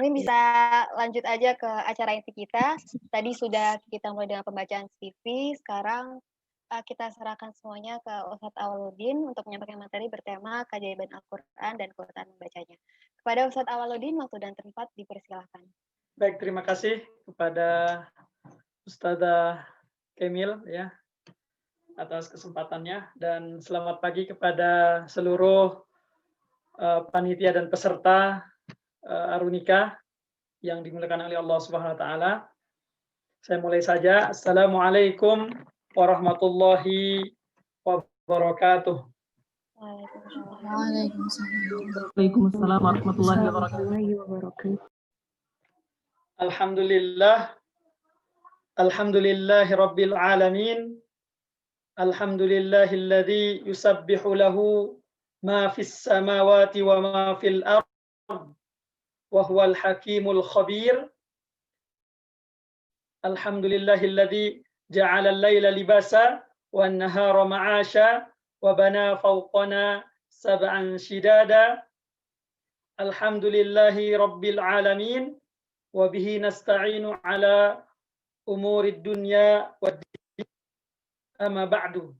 Mungkin bisa lanjut aja ke acara inti kita. Tadi sudah kita mulai dengan pembacaan CV, sekarang kita serahkan semuanya ke Ustadz Awaludin untuk menyampaikan materi bertema keajaiban Al-Quran dan keutamaan membacanya. Kepada Ustadz Awaludin, waktu dan tempat dipersilahkan. Baik, terima kasih kepada Ustadzah Kemil ya atas kesempatannya, dan selamat pagi kepada seluruh panitia dan peserta Arunika yang dimuliakan oleh Allah Subhanahu wa taala. Saya mulai saja. Assalamualaikum warahmatullahi wabarakatuh. Waalaikumsalam warahmatullahi wabarakatuh. Alhamdulillahi rabbil alamin. Alhamdulillahilladzi yusabbihu lahu ma fis samawati wa ma fil ard wa huwal hakimul khabir. Alhamdulillahilladzi ja'ala al-laila libasa wan nahara ma'asha wa bana fawqana sab'an shidada. Alhamdulillahi rabbil alamin wa bihi nasta'inu ala umurid dunya wad din. Amma ba'du.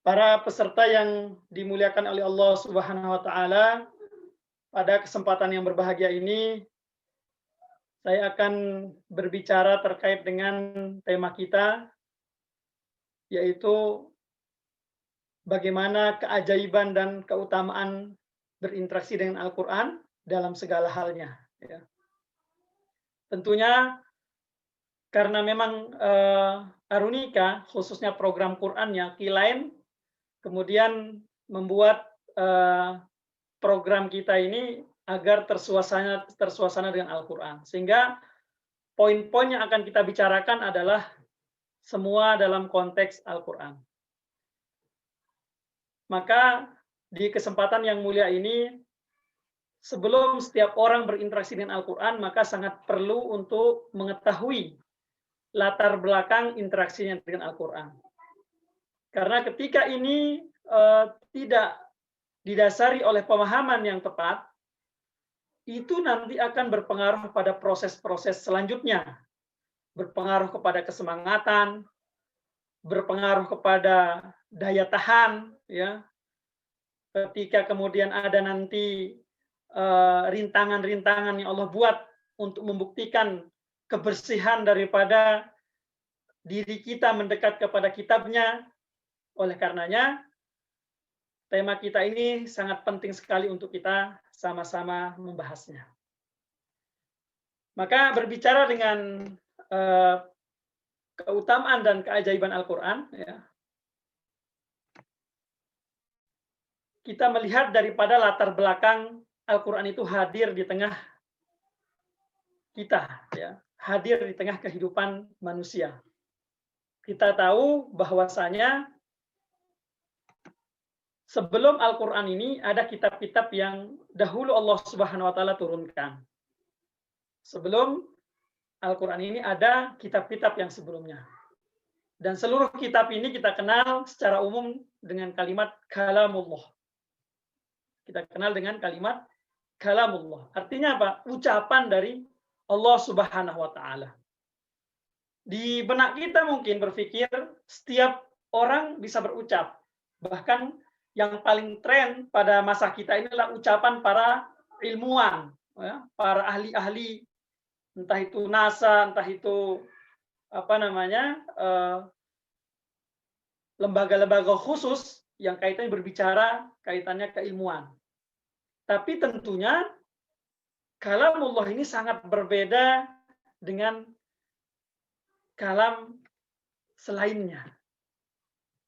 Para peserta yang dimuliakan oleh Allah Subhanahu wa taala, pada kesempatan yang berbahagia ini saya akan berbicara terkait dengan tema kita, yaitu bagaimana keajaiban dan keutamaan berinteraksi dengan Al-Quran dalam segala halnya. Ya. Tentunya karena memang Arunika, khususnya program Qurannya, Qilain, kemudian membuat program kita ini agar tersuasana dengan Al-Quran. Sehingga poin-poin yang akan kita bicarakan adalah semua dalam konteks Al-Quran. Maka di kesempatan yang mulia ini, sebelum setiap orang berinteraksi dengan Al-Quran, maka sangat perlu untuk mengetahui latar belakang interaksinya dengan Al-Quran. Karena ketika ini tidak didasari oleh pemahaman yang tepat, itu nanti akan berpengaruh pada proses-proses selanjutnya. Berpengaruh kepada kesemangatan, berpengaruh kepada daya tahan, ya. Ketika kemudian ada nanti rintangan-rintangan yang Allah buat untuk membuktikan kebersihan daripada diri kita mendekat kepada kitabnya. Oleh karenanya, tema kita ini sangat penting sekali untuk kita sama-sama membahasnya. Maka berbicara dengan keutamaan dan keajaiban Al-Quran, ya, kita melihat daripada latar belakang Al-Quran itu hadir di tengah kita, ya, hadir di tengah kehidupan manusia. Kita tahu bahwasanya sebelum Al-Quran ini ada kitab-kitab yang dahulu Allah Subhanahu wa taala turunkan. Sebelum Al-Quran ini ada kitab-kitab yang sebelumnya. Dan seluruh kitab ini kita kenal secara umum dengan kalimat kalamullah. Kita kenal dengan kalimat kalamullah. Artinya apa? Ucapan dari Allah Subhanahu wa taala. Di benak kita mungkin berpikir setiap orang bisa berucap. Bahkan yang paling tren pada masa kita ini adalah ucapan para ilmuwan, ya, para ahli-ahli, entah itu NASA, entah itu lembaga-lembaga khusus yang kaitannya berbicara kaitannya keilmuan. Tapi tentunya kalamullah ini sangat berbeda dengan kalam selainnya.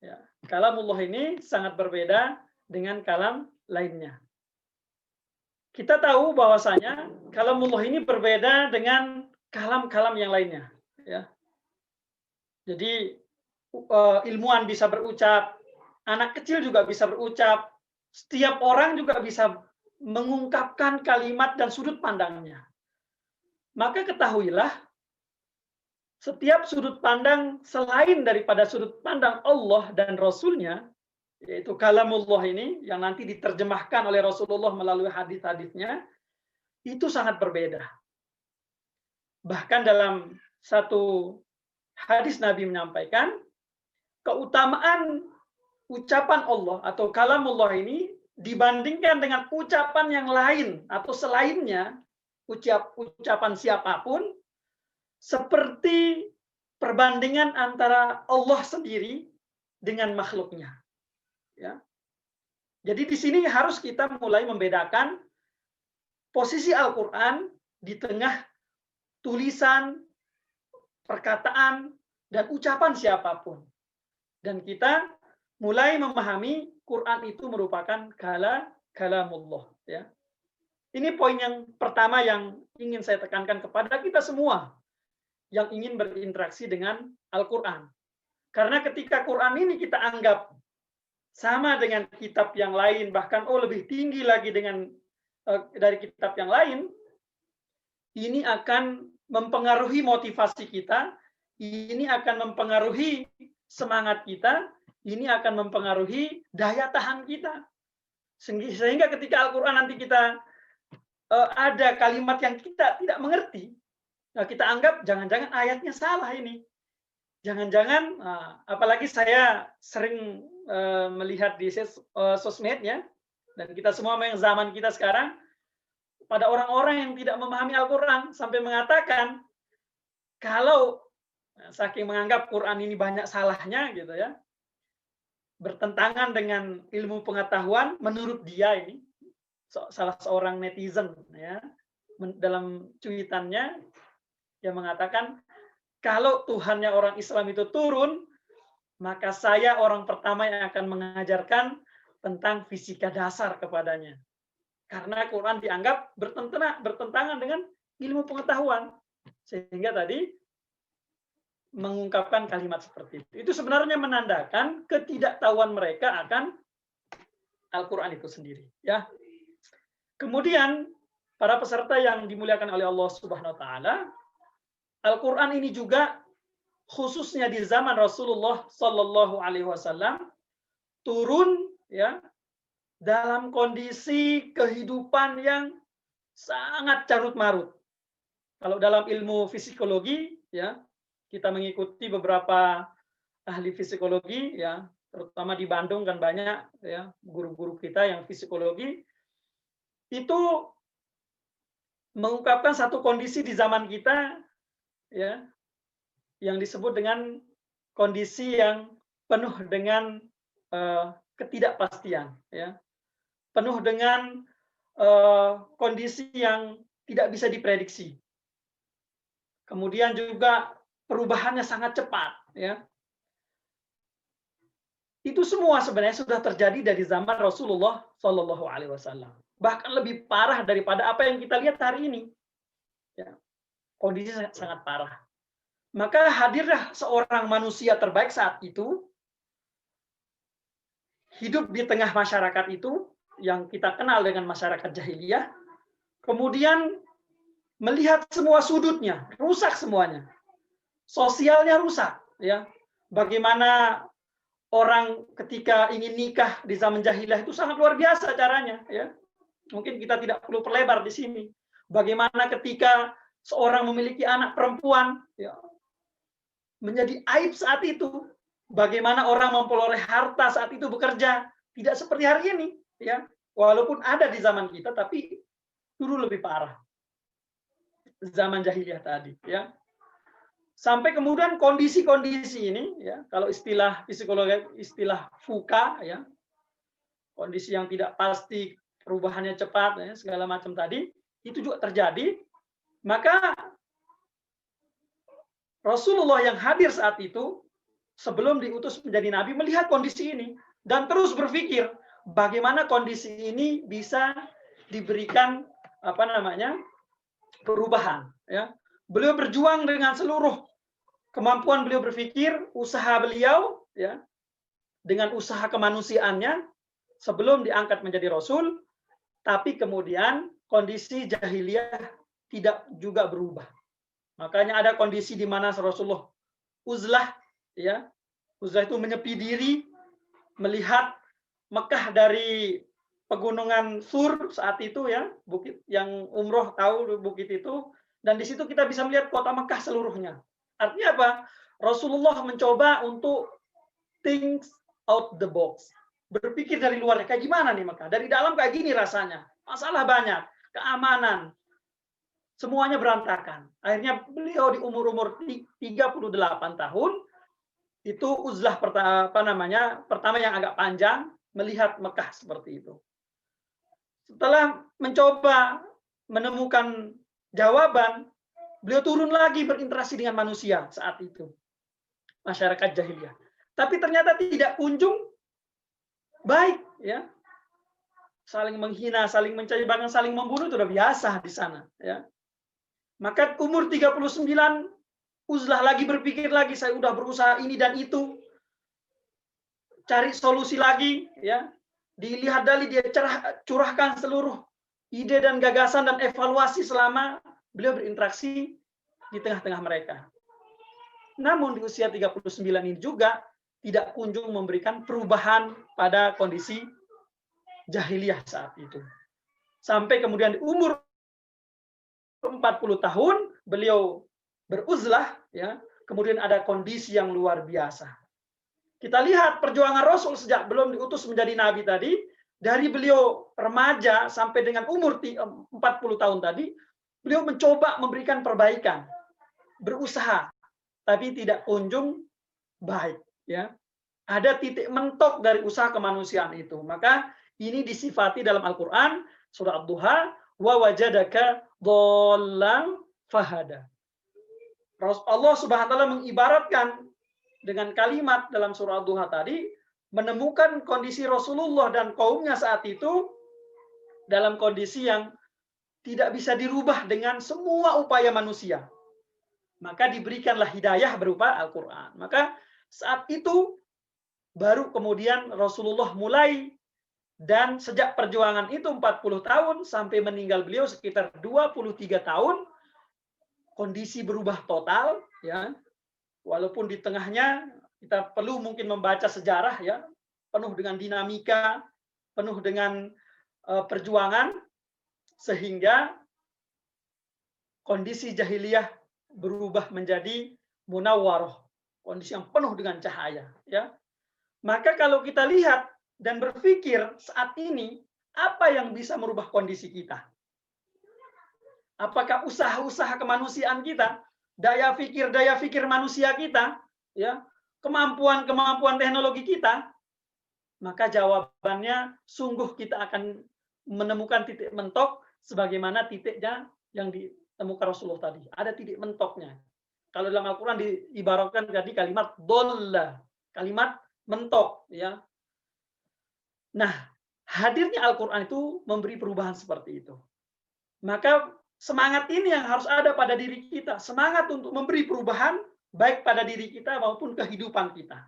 Ya, kalamullah ini sangat berbeda dengan kalam lainnya. Kita tahu bahwasanya kalamullah ini berbeda dengan kalam-kalam yang lainnya. Ya. Jadi ilmuwan bisa berucap, anak kecil juga bisa berucap, setiap orang juga bisa mengungkapkan kalimat dan sudut pandangnya. Maka ketahuilah, setiap sudut pandang selain daripada sudut pandang Allah dan Rasul-Nya, yaitu kalamullah ini yang nanti diterjemahkan oleh Rasulullah melalui hadis-hadisnya, itu sangat berbeda. Bahkan dalam satu hadis Nabi menyampaikan keutamaan ucapan Allah atau kalamullah ini dibandingkan dengan ucapan yang lain atau selainnya, ucapan siapapun, seperti perbandingan antara Allah sendiri dengan makhluknya. Ya. Jadi di sini harus kita mulai membedakan posisi Al-Quran di tengah tulisan, perkataan, dan ucapan siapapun. Dan kita mulai memahami Quran itu merupakan kalamullah. Ya. Ini poin yang pertama yang ingin saya tekankan kepada kita semua yang ingin berinteraksi dengan Al-Quran. Karena ketika Quran ini kita anggap sama dengan kitab yang lain, bahkan lebih tinggi lagi dari kitab yang lain, ini akan mempengaruhi motivasi kita, ini akan mempengaruhi semangat kita, ini akan mempengaruhi daya tahan kita. Sehingga ketika Al-Quran nanti kita ada kalimat yang kita tidak mengerti, nah kita anggap jangan-jangan ayatnya salah ini. Jangan-jangan, apalagi saya sering melihat di sosmed ya, dan kita semua yang zaman kita sekarang, pada orang-orang yang tidak memahami Al-Quran sampai mengatakan kalau saking menganggap Quran ini banyak salahnya gitu ya, bertentangan dengan ilmu pengetahuan, menurut dia ini salah seorang netizen ya, dalam cuitannya yang mengatakan kalau Tuhannya orang Islam itu turun, maka saya orang pertama yang akan mengajarkan tentang fisika dasar kepadanya. Karena Quran dianggap bertentangan dengan ilmu pengetahuan. Sehingga tadi mengungkapkan kalimat seperti itu. Itu sebenarnya menandakan ketidaktahuan mereka akan Al-Quran itu sendiri. Ya. Kemudian, para peserta yang dimuliakan oleh Allah Subhanahu wa Ta'ala, Al-Quran ini juga khususnya di zaman Rasulullah Sallallahu Alaihi Wasallam turun ya dalam kondisi kehidupan yang sangat carut marut. Kalau dalam ilmu psikologi ya kita mengikuti beberapa ahli psikologi ya, terutama di Bandung kan banyak ya guru-guru kita yang psikologi itu mengungkapkan satu kondisi di zaman kita ya yang disebut dengan kondisi yang penuh dengan ketidakpastian ya, penuh dengan kondisi yang tidak bisa diprediksi, kemudian juga perubahannya sangat cepat ya. Itu semua sebenarnya sudah terjadi dari zaman Rasulullah Shallallahu Alaihi Wasallam, bahkan lebih parah daripada apa yang kita lihat hari ini ya. Kondisi sangat parah. Maka hadirlah seorang manusia terbaik saat itu, hidup di tengah masyarakat itu, yang kita kenal dengan masyarakat jahiliyah, kemudian melihat semua sudutnya, rusak semuanya. Sosialnya rusak. Ya. Bagaimana orang ketika ingin nikah di zaman jahiliyah itu sangat luar biasa caranya. Ya. Mungkin kita tidak perlu perlebar di sini. Bagaimana ketika seorang memiliki anak perempuan, ya, menjadi aib saat itu. Bagaimana orang memperoleh harta saat itu bekerja, tidak seperti hari ini. Ya, walaupun ada di zaman kita, tapi dulu lebih parah. Zaman jahiliyah tadi. Ya. Sampai kemudian kondisi-kondisi ini, ya, kalau istilah psikologi, istilah VUCA, ya, kondisi yang tidak pasti, perubahannya cepat, ya, segala macam tadi, itu juga terjadi. Maka Rasulullah yang hadir saat itu sebelum diutus menjadi nabi melihat kondisi ini dan terus berpikir bagaimana kondisi ini bisa diberikan perubahan ya. Beliau berjuang dengan seluruh kemampuan beliau berpikir, usaha beliau ya, dengan usaha kemanusiaannya sebelum diangkat menjadi rasul, tapi kemudian kondisi jahiliyah tidak juga berubah. Makanya ada kondisi di mana Rasulullah uzlah, ya, uzlah itu menyepi diri, melihat Mekah dari pegunungan Sur saat itu ya, bukit yang umroh tahu bukit itu, dan di situ kita bisa melihat kota Mekah seluruhnya. Artinya apa? Rasulullah mencoba untuk think out the box. Berpikir dari luarnya, kayak gimana nih Mekah? Dari dalam kayak gini rasanya. Masalah banyak, keamanan, semuanya berantakan. Akhirnya beliau di umur-umur 38 tahun, itu uzlah pertama yang agak panjang, melihat Mekah seperti itu. Setelah mencoba menemukan jawaban, beliau turun lagi berinteraksi dengan manusia saat itu. Masyarakat jahiliyah. Tapi ternyata tidak kunjung baik, ya. Saling menghina, saling mencari, bahkan saling membunuh itu sudah biasa di sana, ya. Maka umur 39 uzlah lagi, berpikir lagi, saya udah berusaha ini dan itu. Cari solusi lagi, ya. Dilihat dari dia curahkan seluruh ide dan gagasan dan evaluasi selama beliau berinteraksi di tengah-tengah mereka. Namun di usia 39 ini juga tidak kunjung memberikan perubahan pada kondisi jahiliyah saat itu. Sampai kemudian di umur 40 tahun beliau beruzlah, ya. Kemudian ada kondisi yang luar biasa. Kita lihat perjuangan Rasul sejak belum diutus menjadi nabi tadi, dari beliau remaja sampai dengan umur 40 tahun tadi, beliau mencoba memberikan perbaikan, berusaha, tapi tidak kunjung baik, ya. Ada titik mentok dari usaha kemanusiaan itu. Maka ini disifati dalam Al-Qur'an surah Ad-Duha, wa wajadaka dhallan fahada. Allah Subhanahu wa taala mengibaratkan dengan kalimat dalam surah Ad-Duha tadi, menemukan kondisi Rasulullah dan kaumnya saat itu dalam kondisi yang tidak bisa dirubah dengan semua upaya manusia. Maka diberikanlah hidayah berupa Al-Quran. Maka saat itu baru kemudian Rasulullah mulai, dan sejak perjuangan itu 40 tahun sampai meninggal beliau sekitar 23 tahun, kondisi berubah total, ya. Walaupun di tengahnya kita perlu mungkin membaca sejarah, ya, penuh dengan dinamika, penuh dengan perjuangan, sehingga kondisi jahiliyah berubah menjadi munawwaroh, kondisi yang penuh dengan cahaya, ya. Maka kalau kita lihat dan berpikir saat ini, apa yang bisa merubah kondisi kita? Apakah usaha-usaha kemanusiaan kita, daya fikir manusia kita, ya, kemampuan teknologi kita? Maka jawabannya sungguh kita akan menemukan titik mentok sebagaimana titiknya yang ditemukan Rasulullah tadi. Ada titik mentoknya. Kalau dalam Al-Quran diibaratkan tadi kalimat dolla, kalimat mentok, ya. Nah, hadirnya Al-Quran itu memberi perubahan seperti itu. Maka semangat ini yang harus ada pada diri kita, semangat untuk memberi perubahan baik pada diri kita maupun kehidupan kita.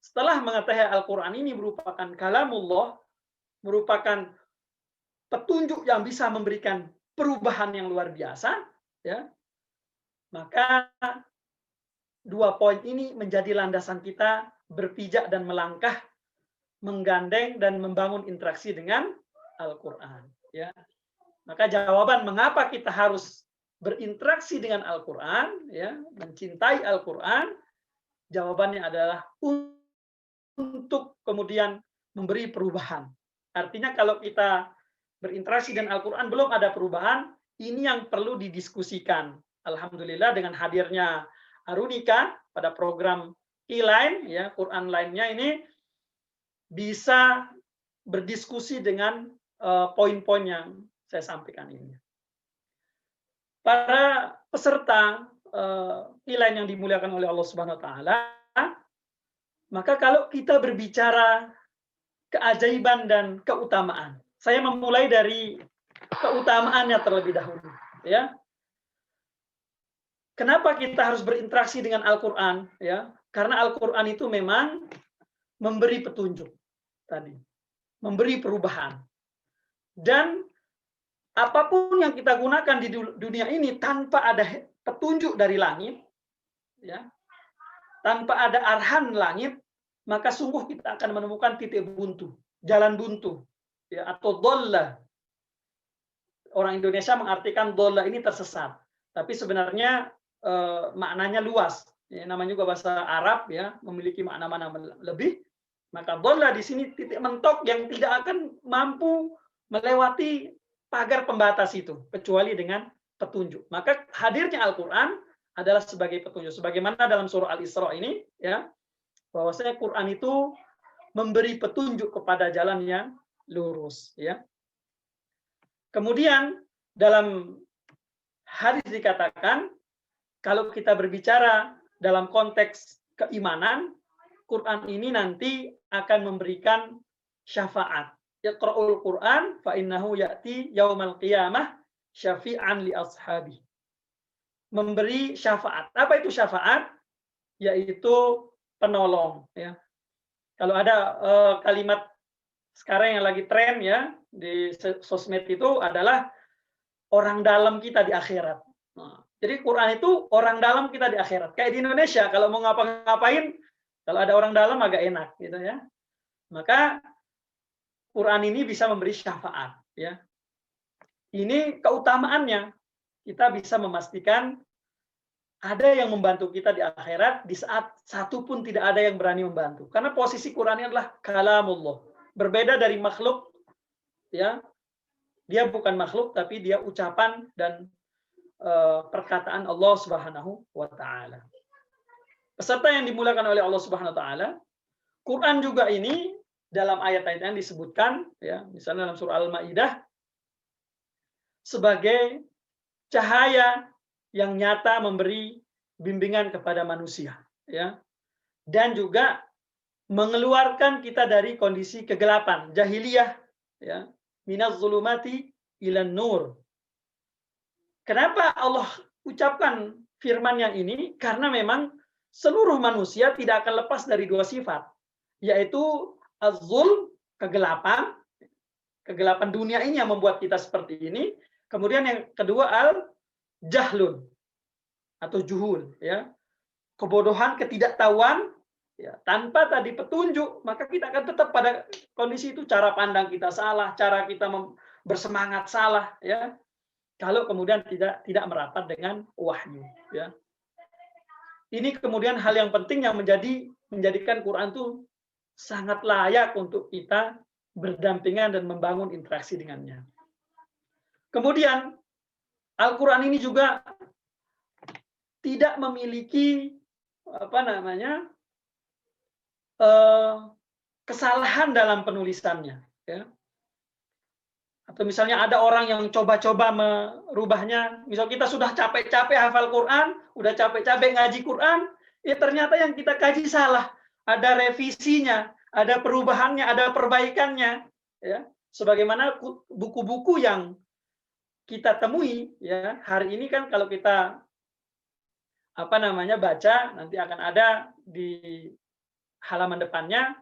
Setelah mengetahui Al-Quran ini merupakan kalamullah, merupakan petunjuk yang bisa memberikan perubahan yang luar biasa, ya. Maka dua poin ini menjadi landasan kita berpijak dan melangkah, menggandeng dan membangun interaksi dengan Al-Quran, ya. Maka jawaban mengapa kita harus berinteraksi dengan Al-Quran, ya, mencintai Al-Quran, jawabannya adalah untuk kemudian memberi perubahan. Artinya kalau kita berinteraksi dengan Al-Quran belum ada perubahan, ini yang perlu didiskusikan. Alhamdulillah dengan hadirnya Arunika pada program e-line, ya, Quran lainnya ini bisa berdiskusi dengan poin-poin yang saya sampaikan ini. Para peserta e-line yang dimuliakan oleh Allah Subhanahu wa taala, maka kalau kita berbicara keajaiban dan keutamaan, saya memulai dari keutamaannya terlebih dahulu, ya. Kenapa kita harus berinteraksi dengan Al-Quran, ya? Karena Al-Quran itu memang memberi petunjuk tadi, memberi perubahan. Dan apapun yang kita gunakan di dunia ini tanpa ada petunjuk dari langit, ya, tanpa ada arahan langit, maka sungguh kita akan menemukan titik buntu. jalan buntu, ya, atau dolla. Orang Indonesia mengartikan dolla ini tersesat, tapi sebenarnya maknanya luas. Ya, namanya juga bahasa Arab, ya, memiliki makna-makna lebih. Maka dolla di sini titik mentok yang tidak akan mampu melewati pagar pembatas itu kecuali dengan petunjuk. Maka hadirnya Al-Qur'an adalah sebagai petunjuk. Sebagaimana dalam surah Al-Isra ini, ya, bahwasanya Quran itu memberi petunjuk kepada jalan yang lurus, ya. Kemudian dalam hadis dikatakan, kalau kita berbicara dalam konteks keimanan, Quran ini nanti akan memberikan syafaat. Iqra'ul Quran fa innahu ya'ti yaumal qiyamah syafi'an li ashabi. Memberi syafaat. Apa itu syafaat? Yaitu penolong, ya. Kalau ada kalimat sekarang yang lagi tren, ya, di sosmed itu adalah orang dalam kita di akhirat. Nah, jadi Quran itu orang dalam kita di akhirat. Kayak di Indonesia, kalau mau ngapa-ngapain, kalau ada orang dalam agak enak, gitu, ya. Maka Quran ini bisa memberi syafaat, ya. Ini keutamaannya. Kita bisa memastikan ada yang membantu kita di akhirat di saat satu pun tidak ada yang berani membantu. Karena posisi Quran ini adalah kalamullah. Berbeda dari makhluk, ya. Dia bukan makhluk, tapi dia ucapan dan perkataan Allah Subhanahu wa taala. Peserta yang dimulakan oleh Allah Subhanahu wa taala, Quran juga ini dalam ayat-ayat yang disebutkan, ya, misalnya dalam surah Al-Maidah, sebagai cahaya yang nyata memberi bimbingan kepada manusia, ya. Dan juga mengeluarkan kita dari kondisi kegelapan jahiliyah, ya, minaz zulumati ilan nur. Kenapa Allah ucapkan firman yang ini? Karena memang seluruh manusia tidak akan lepas dari dua sifat, yaitu az-zulm, kegelapan dunia ini yang membuat kita seperti ini. Kemudian yang kedua al-jahlun atau juhul, ya, kebodohan, ketidaktahuan, ya, tanpa tadi petunjuk, maka kita akan tetap pada kondisi itu. Cara pandang kita salah, cara kita bersemangat salah, ya. Kalau kemudian tidak merapat dengan wahyu, ya. Ini kemudian hal yang penting yang menjadikan Quran itu sangat layak untuk kita berdampingan dan membangun interaksi dengannya. Kemudian Al-Quran ini juga tidak memiliki kesalahan dalam penulisannya, ya. Atau misalnya ada orang yang coba-coba merubahnya, misal kita sudah capek-capek hafal Quran, udah capek-capek ngaji Quran, ya ternyata yang kita kaji salah, ada revisinya, ada perubahannya, ada perbaikannya, ya. Sebagaimana buku-buku yang kita temui, ya, hari ini kan kalau kita baca, nanti akan ada di halaman depannya,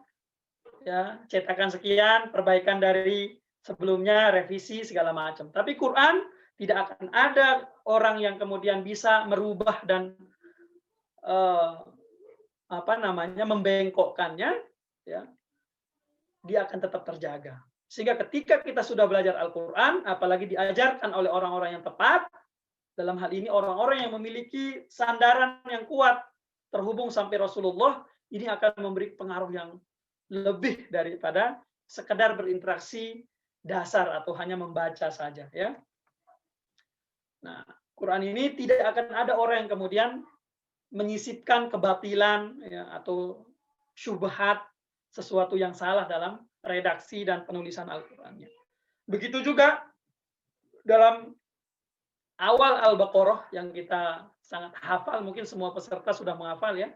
ya, cetakan sekian, perbaikan dari sebelumnya, revisi segala macam. Tapi Quran tidak akan ada orang yang kemudian bisa merubah dan membengkokkannya, ya. Dia akan tetap terjaga. Sehingga ketika kita sudah belajar Al-Quran, apalagi diajarkan oleh orang-orang yang tepat, dalam hal ini orang-orang yang memiliki sandaran yang kuat terhubung sampai Rasulullah, ini akan memberi pengaruh yang lebih daripada sekedar berinteraksi dasar atau hanya membaca saja, ya. Nah, Quran ini tidak akan ada orang yang kemudian menyisipkan kebatilan, ya, atau syubhat, sesuatu yang salah dalam redaksi dan penulisan Al-Qur'annya. Begitu juga dalam awal Al-Baqarah yang kita sangat hafal, mungkin semua peserta sudah menghafal, ya.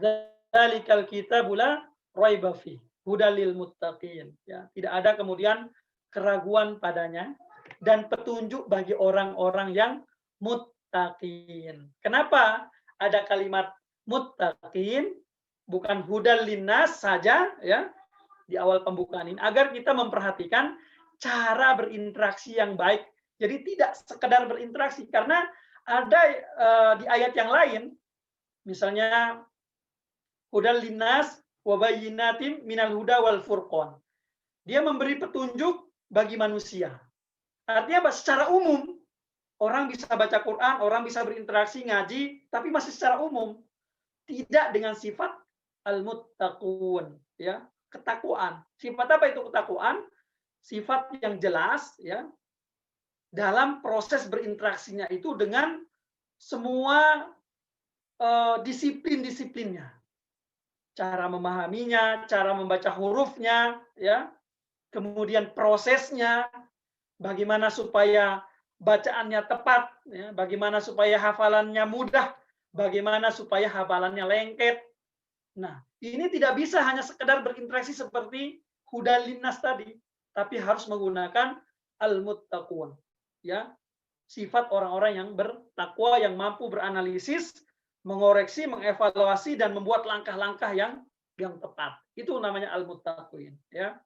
Dzalikal kitabu la raiba fihi hudal lil muttaqin, ya. Tidak ada kemudian keraguan padanya dan petunjuk bagi orang-orang yang muttaqin. Kenapa ada kalimat muttaqin, bukan hudal linnas saja, ya, di awal pembukaan ini, agar kita memperhatikan cara berinteraksi yang baik. Jadi tidak sekedar berinteraksi, karena ada di ayat yang lain, misalnya hudal linnas wa bayyinatin minal huda wal furqan. Dia memberi petunjuk bagi manusia. Artinya apa? Secara umum, orang bisa baca Quran, orang bisa berinteraksi, ngaji, tapi masih secara umum. Tidak dengan sifat al-muttaqun, ya, ketakwaan. Sifat apa itu ketakwaan? Sifat yang jelas, ya, dalam proses berinteraksinya itu dengan semua disiplin-disiplinnya. Cara memahaminya, cara membaca hurufnya, ya, kemudian prosesnya, bagaimana supaya bacaannya tepat, ya, bagaimana supaya hafalannya mudah, bagaimana supaya hafalannya lengket. Nah, ini tidak bisa hanya sekedar berinteraksi seperti hudal linnas tadi, tapi harus menggunakan al-muttaqun, ya, sifat orang-orang yang bertakwa, yang mampu beranalisis, mengoreksi, mengevaluasi, dan membuat langkah-langkah yang tepat. Itu namanya al-muttaqin, ya.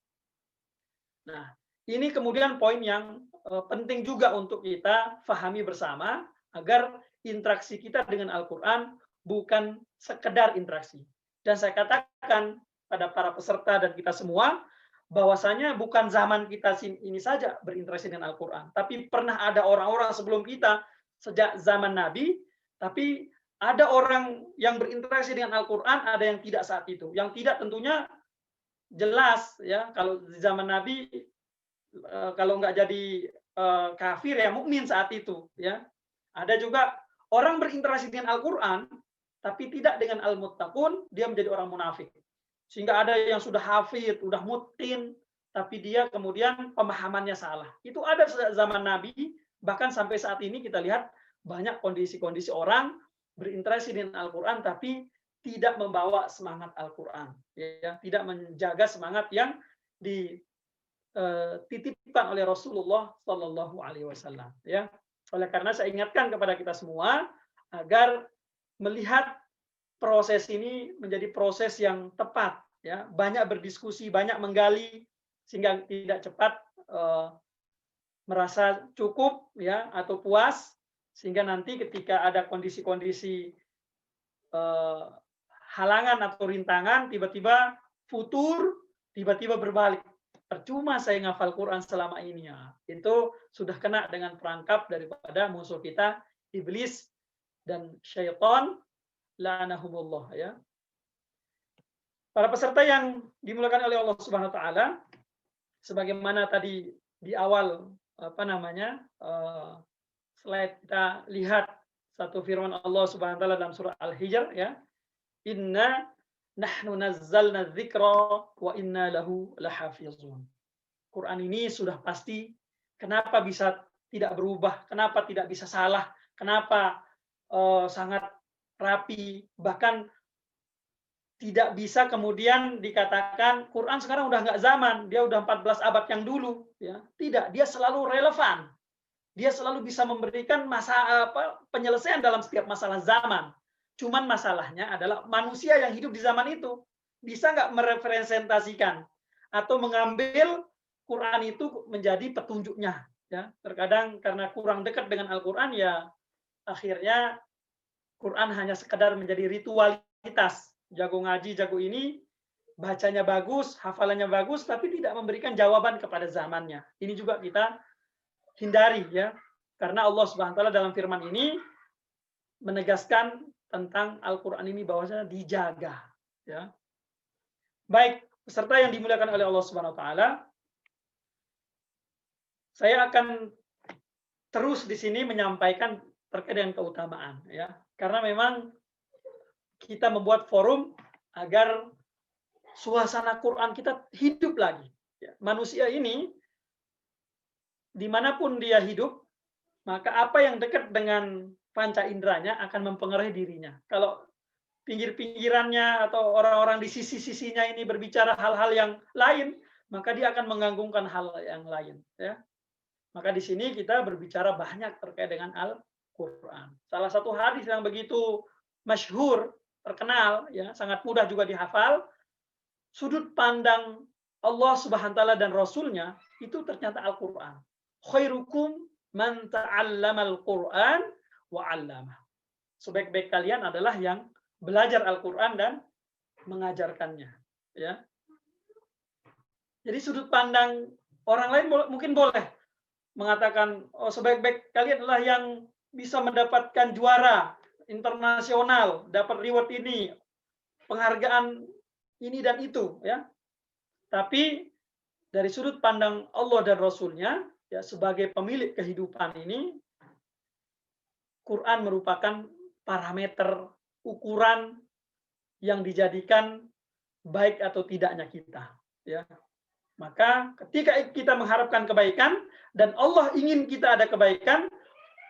Nah, ini kemudian poin yang penting juga untuk kita fahami bersama agar interaksi kita dengan Al-Quran bukan sekedar interaksi. Dan saya katakan pada para peserta dan kita semua, bahwasanya bukan zaman kita ini saja berinteraksi dengan Al-Quran, tapi pernah ada orang-orang sebelum kita sejak zaman Nabi, tapi ada orang yang berinteraksi dengan Al-Quran, ada yang tidak saat itu. Yang tidak tentunya jelas, ya, kalau di zaman Nabi kalau nggak jadi kafir ya mukmin saat itu, ya. Ada juga orang berinteraksi dengan Al-Quran tapi tidak dengan al-muttaqun, dia menjadi orang munafik. Sehingga ada yang sudah hafid, sudah mutqin, tapi dia kemudian pemahamannya salah. Itu ada zaman Nabi, bahkan sampai saat ini kita lihat banyak kondisi-kondisi orang berinteraksi dengan Al-Quran tapi tidak membawa semangat Al-Quran, ya, tidak menjaga semangat yang dititipkan oleh Rasulullah Shallallahu Alaihi Wasallam. Ya, oleh karena saya ingatkan kepada kita semua agar melihat proses ini menjadi proses yang tepat. Ya, banyak berdiskusi, banyak menggali sehingga tidak cepat merasa cukup, ya, atau puas, sehingga nanti ketika ada kondisi-kondisi halangan atau rintangan, tiba-tiba futur, tiba-tiba berbalik. Percuma saya ngafal Quran selama ini, ya. Itu sudah kena dengan perangkap daripada musuh kita, iblis dan syaitan, la'anahumullah, ya. Para peserta yang dimulakan oleh Allah Subhanahu wa taala, sebagaimana tadi di awal slide kita lihat satu firman Allah Subhanahu wa taala dalam surah Al-Hijr, ya. Inna nahnu nazzalna dzikra wa inna lahu lahafizun. Quran ini sudah pasti. Kenapa bisa tidak berubah? Kenapa tidak bisa salah? Kenapa sangat rapi? Bahkan tidak bisa kemudian dikatakan Quran sekarang udah nggak zaman, dia udah 14 abad yang dulu, ya. Tidak, dia selalu relevan. Dia selalu bisa memberikan penyelesaian dalam setiap masalah zaman. Cuman masalahnya adalah manusia yang hidup di zaman itu bisa nggak merepresentasikan atau mengambil Quran itu menjadi petunjuknya, ya. Terkadang karena kurang dekat dengan Al-Quran, ya akhirnya Quran hanya sekedar menjadi ritualitas. Jago ngaji, jago ini, bacanya bagus, hafalannya bagus, tapi tidak memberikan jawaban kepada zamannya. Ini juga kita hindari, ya. Karena Allah Subhanahu wa taala dalam firman ini menegaskan tentang Al-Quran ini bahwasanya dijaga, ya. Baik, peserta yang dimuliakan oleh Allah Subhanahu wa taala, saya akan terus di sini menyampaikan terkait dengan keutamaan, ya. Karena memang kita membuat forum agar suasana Quran kita hidup lagi, ya. Manusia ini dimanapun dia hidup, maka apa yang dekat dengan panca inderanya akan mempengaruhi dirinya. Kalau pinggir-pinggirannya atau orang-orang di sisi-sisinya ini berbicara hal-hal yang lain, maka dia akan menggantungkan hal yang lain, ya. Maka di sini kita berbicara banyak terkait dengan Al-Quran. Salah satu hadis yang begitu masyhur, terkenal, ya, sangat mudah juga dihafal, sudut pandang Allah Subhanahu wa taala dan Rasulnya itu ternyata Al-Quran. Khairukum man ta'allamal Quran wa 'allamah. Sebaik-baik kalian adalah yang belajar Al-Quran dan mengajarkannya, ya. Jadi sudut pandang orang lain mungkin boleh mengatakan, oh sebaik-baik kalian adalah yang bisa mendapatkan juara internasional, dapat reward ini, penghargaan ini dan itu, ya. Tapi dari sudut pandang Allah dan Rasul-Nya, ya sebagai pemilik kehidupan ini, Quran merupakan parameter ukuran yang dijadikan baik atau tidaknya kita, ya. Maka ketika kita mengharapkan kebaikan dan Allah ingin kita ada kebaikan,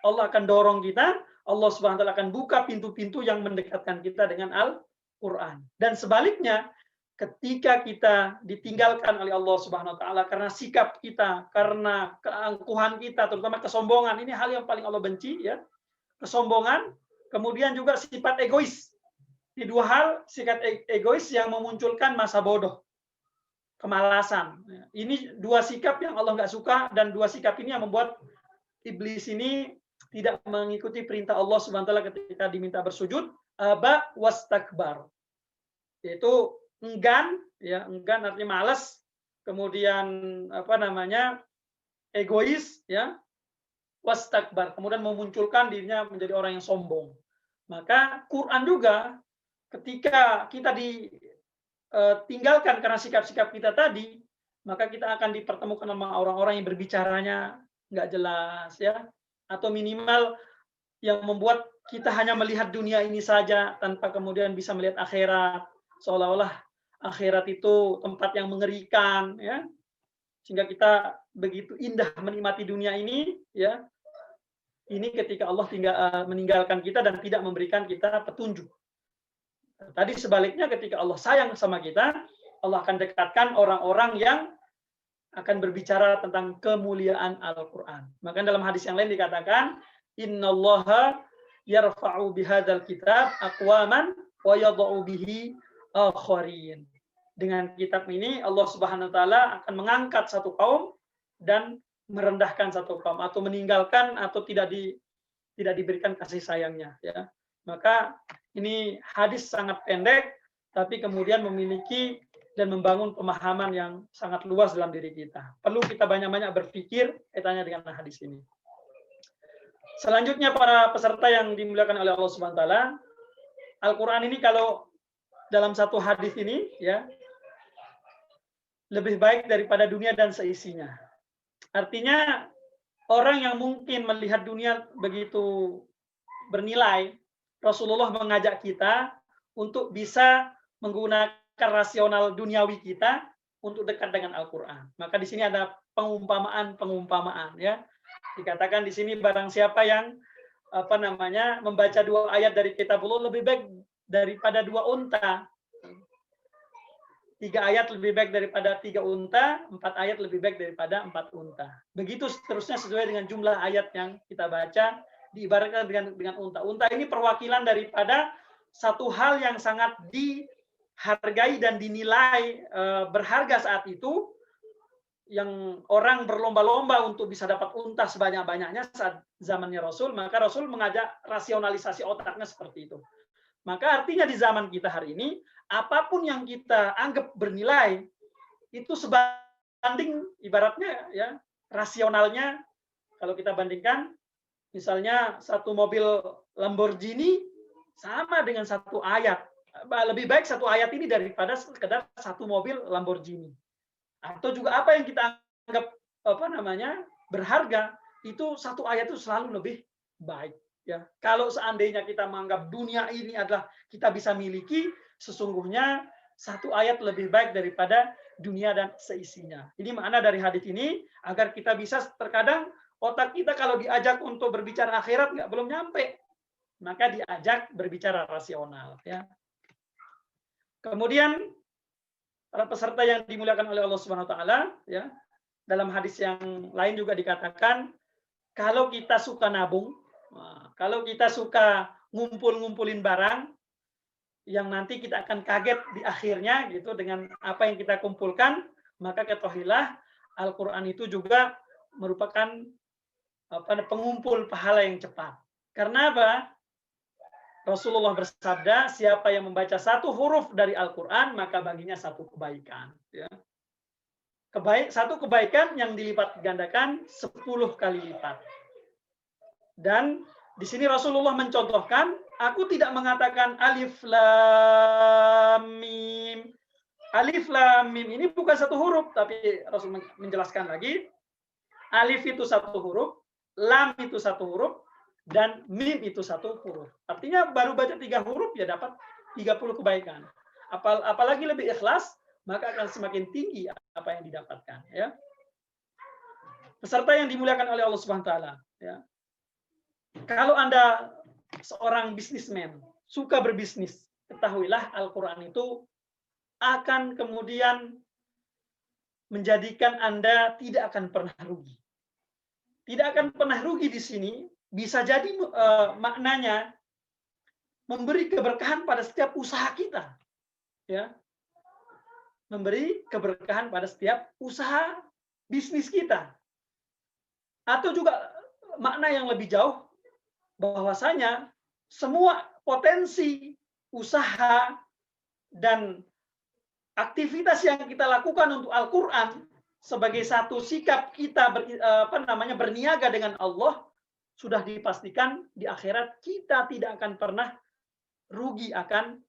Allah akan dorong kita, Allah Subhanahu wa taala akan buka pintu-pintu yang mendekatkan kita dengan Al-Qur'an. Dan sebaliknya, ketika kita ditinggalkan oleh Allah Subhanahu wa taala karena sikap kita, karena keangkuhan kita, terutama kesombongan, ini hal yang paling Allah benci, ya. Kesombongan, kemudian juga sifat egois. Ini dua hal, sikap egois yang memunculkan masa bodoh, kemalasan. Ini dua sikap yang Allah nggak suka, dan dua sikap ini yang membuat iblis ini tidak mengikuti perintah Allah Subhanahu wa taala ketika diminta bersujud, aba wastakbar. Yaitu enggan, ya, enggan artinya malas, kemudian egois, ya, wastakbar, kemudian memunculkan dirinya menjadi orang yang sombong. Maka Quran juga ketika kita tinggalkan karena sikap-sikap kita tadi, maka kita akan dipertemukan sama orang-orang yang berbicaranya nggak jelas, ya, atau minimal yang membuat kita hanya melihat dunia ini saja tanpa kemudian bisa melihat akhirat, seolah-olah akhirat itu tempat yang mengerikan, ya, sehingga kita begitu indah menikmati dunia ini, ya. Ini ketika Allah meninggalkan kita dan tidak memberikan kita petunjuk. Tadi sebaliknya, ketika Allah sayang sama kita, Allah akan dekatkan orang-orang yang akan berbicara tentang kemuliaan Al-Quran. Maka dalam hadis yang lain dikatakan, innallaha yarfa'u bihadzal kitab aqwaman wa yadh'u bihi akharin. Dengan kitab ini Allah Subhanahu wa taala akan mengangkat satu kaum dan merendahkan satu kaum, atau meninggalkan atau tidak diberikan kasih sayangnya, ya. Maka ini hadis sangat pendek, tapi kemudian memiliki dan membangun pemahaman yang sangat luas dalam diri kita. Perlu kita banyak-banyak berpikir kaitannya dengan hadis ini. Selanjutnya, para peserta yang dimuliakan oleh Allah Subhanahu wa taala, Al-Qur'an ini kalau dalam satu hadis ini, ya, lebih baik daripada dunia dan seisinya. Artinya orang yang mungkin melihat dunia begitu bernilai, Rasulullah mengajak kita untuk bisa menggunakan rasional duniawi kita untuk dekat dengan Al-Quran. Maka di sini ada pengumpamaan, ya. Dikatakan di sini barang siapa yang membaca 2 ayat dari Kitabullah lebih baik daripada 2 unta. 3 ayat lebih baik daripada 3 unta, 4 ayat lebih baik daripada 4 unta. Begitu seterusnya sesuai dengan jumlah ayat yang kita baca, diibaratkan dengan unta. Unta ini perwakilan daripada satu hal yang sangat dihargai dan dinilai berharga saat itu, yang orang berlomba-lomba untuk bisa dapat unta sebanyak-banyaknya saat zamannya Rasul. Maka Rasul mengajak rasionalisasi otaknya seperti itu. Maka artinya di zaman kita hari ini, apapun yang kita anggap bernilai, itu sebanding ibaratnya, ya, rasionalnya. Kalau kita bandingkan, misalnya satu mobil Lamborghini sama dengan 1 ayat. Lebih baik 1 ayat ini daripada sekedar 1 mobil Lamborghini. Atau juga apa yang kita anggap berharga, itu 1 ayat itu selalu lebih baik, ya. Kalau seandainya kita menganggap dunia ini adalah kita bisa miliki, sesungguhnya 1 ayat lebih baik daripada dunia dan seisinya. Ini makna dari hadis ini, agar kita bisa, terkadang otak kita kalau diajak untuk berbicara akhirat belum nyampe, maka diajak berbicara rasional, ya. Kemudian para peserta yang dimuliakan oleh Allah Subhanahu wa taala, ya, dalam hadis yang lain juga dikatakan, kalau kita suka nabung, kalau kita suka ngumpulin barang yang nanti kita akan kaget di akhirnya gitu dengan apa yang kita kumpulkan, maka ketahuilah Al-Qur'an itu juga merupakan pengumpul pahala yang cepat. Karena apa? Rasulullah bersabda, siapa yang membaca 1 huruf dari Al-Quran, maka baginya 1 kebaikan. Ya. Satu kebaikan yang dilipat gandakan 10 kali lipat. Dan di sini Rasulullah mencontohkan, aku tidak mengatakan alif lam mim. Alif lam mim ini bukan satu huruf, tapi Rasul menjelaskan lagi, alif itu satu huruf, lam itu satu huruf, dan mim itu satu huruf. Artinya baru baca 3 huruf ya dapat 30 kebaikan. Apalagi lebih ikhlas, maka akan semakin tinggi apa yang didapatkan. Ya. Peserta yang dimuliakan oleh Allah Subhanahu Wa Taala. Ya. Kalau Anda seorang bisnismen, suka berbisnis, ketahuilah Al-Quran itu akan kemudian menjadikan Anda tidak akan pernah rugi. Tidak akan pernah rugi di sini, bisa jadi maknanya memberi keberkahan pada setiap usaha kita. Ya. Memberi keberkahan pada setiap usaha bisnis kita. Atau juga makna yang lebih jauh, bahwasanya semua potensi usaha dan aktivitas yang kita lakukan untuk Al-Quran sebagai satu sikap kita berniaga dengan Allah, sudah dipastikan di akhirat kita tidak akan pernah rugi akan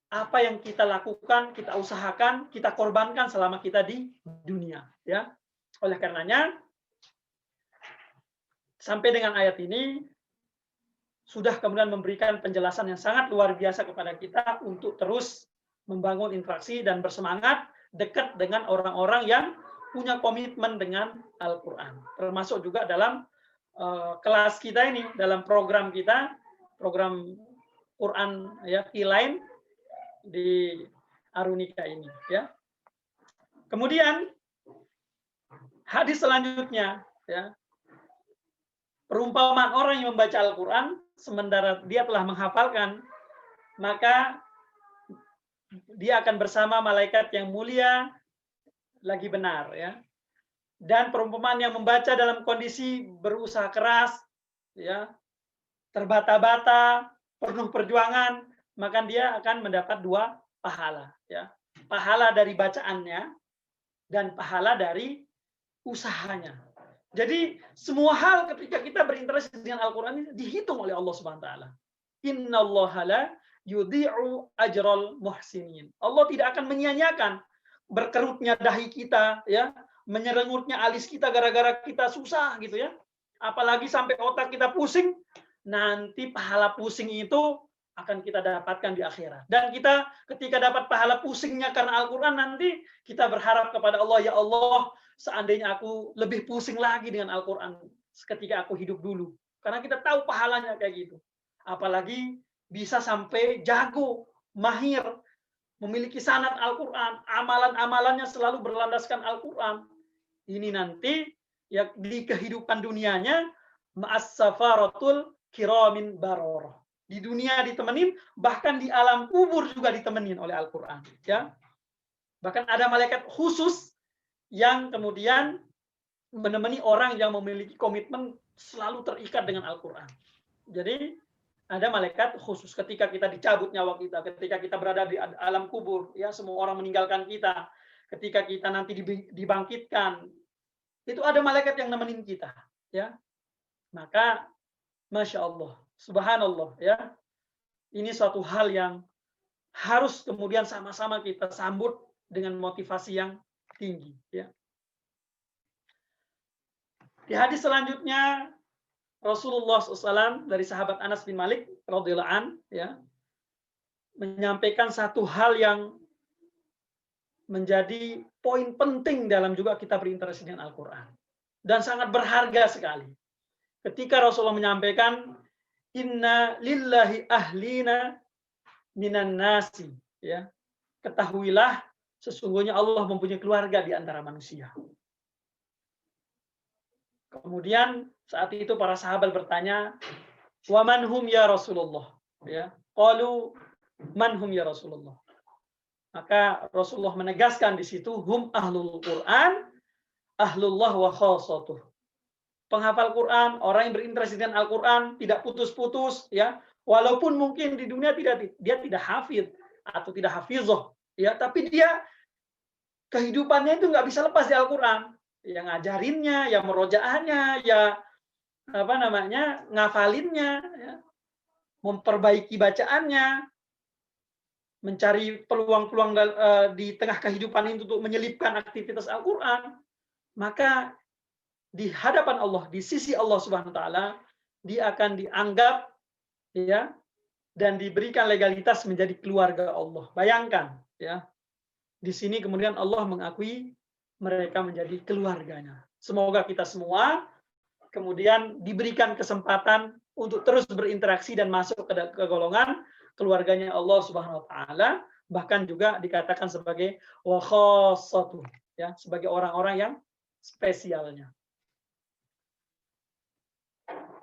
apa yang kita lakukan, kita usahakan, kita korbankan selama kita di dunia. Ya, oleh karenanya sampai dengan ayat ini sudah kemudian memberikan penjelasan yang sangat luar biasa kepada kita untuk terus membangun interaksi dan bersemangat dekat dengan orang-orang yang punya komitmen dengan Al-Quran. Termasuk juga dalam kelas kita ini, dalam program kita, program Quran ya, Q-Line di Arunika ini. Ya. Kemudian hadis selanjutnya, ya, perumpamaan orang yang membaca Al-Quran sementara dia telah menghafalkan, maka dia akan bersama malaikat yang mulia lagi benar. Ya. Dan perumpamaan yang membaca dalam kondisi berusaha keras, ya, terbata-bata, penuh perjuangan, maka dia akan mendapat 2 pahala. Ya. Pahala dari bacaannya dan pahala dari usahanya. Jadi semua hal ketika kita berinteraksi dengan Al-Quran ini dihitung oleh Allah Subhanahu Wa Taala. Innallaha la yudhi'u ajral muhsinin. Allah tidak akan menyia-nyiakan berkerutnya dahi kita, ya, menyerengutnya alis kita gara-gara kita susah gitu ya. Apalagi sampai otak kita pusing, nanti pahala pusing itu akan kita dapatkan di akhirat. Dan kita ketika dapat pahala pusingnya karena Al-Quran, nanti kita berharap kepada Allah, ya Allah, seandainya aku lebih pusing lagi dengan Al-Quran ketika aku hidup dulu. Karena kita tahu pahalanya kayak gitu. Apalagi bisa sampai jago, mahir, memiliki sanad Al-Quran, amalan-amalannya selalu berlandaskan Al-Quran. Ini nanti ya di kehidupan dunianya ma'as safaratul kiramin baroroh. Di dunia ditemenin, bahkan di alam kubur juga ditemenin oleh Al-Quran. Ya. Bahkan ada malaikat khusus yang kemudian menemani orang yang memiliki komitmen selalu terikat dengan Al-Quran. Jadi ada malaikat khusus ketika kita dicabut nyawa kita, ketika kita berada di alam kubur, ya semua orang meninggalkan kita, ketika kita nanti dibangkitkan, itu ada malaikat yang nemenin kita. Ya. Maka Masya Allah, Subhanallah, ya. Ini suatu hal yang harus kemudian sama-sama kita sambut dengan motivasi yang tinggi. Ya. Di hadis selanjutnya, Rasulullah SAW dari sahabat Anas bin Malik radhiyallahu an, ya, menyampaikan satu hal yang menjadi poin penting dalam juga kita berinteraksi dengan Al-Quran. Dan sangat berharga sekali. Ketika Rasulullah menyampaikan, Inna lillahi ahlina minan nasi. Ya. Ketahuilah, sesungguhnya Allah mempunyai keluarga di antara manusia. Kemudian saat itu para sahabat bertanya, wa manhum ya Rasulullah. Ya. Qalu manhum ya Rasulullah. Maka Rasulullah menegaskan di situ, hum ahlul Quran, ahlullah wa khasatuh. Penghafal Quran, orang yang berinteraksi dengan Al-Quran, tidak putus-putus, ya. Walaupun mungkin di dunia dia tidak hafid atau tidak hafizah, ya, tapi dia kehidupannya itu nggak bisa lepas di Al-Quran. Yang ngajarinnya, ya merojaahnya, ya apa namanya, ngafalinnya, ya, memperbaiki bacaannya, mencari peluang-peluang di tengah kehidupan ini untuk menyelipkan aktivitas Al-Quran, maka di hadapan Allah, di sisi Allah Subhanahu wa taala, dia akan dianggap, ya, dan diberikan legalitas menjadi keluarga Allah. Bayangkan, ya. Di sini kemudian Allah mengakui mereka menjadi keluarganya. Semoga kita semua kemudian diberikan kesempatan untuk terus berinteraksi dan masuk ke golongan keluarganya Allah Subhanahu wa taala, bahkan juga dikatakan sebagai wa khassatuh, ya, sebagai orang-orang yang spesialnya.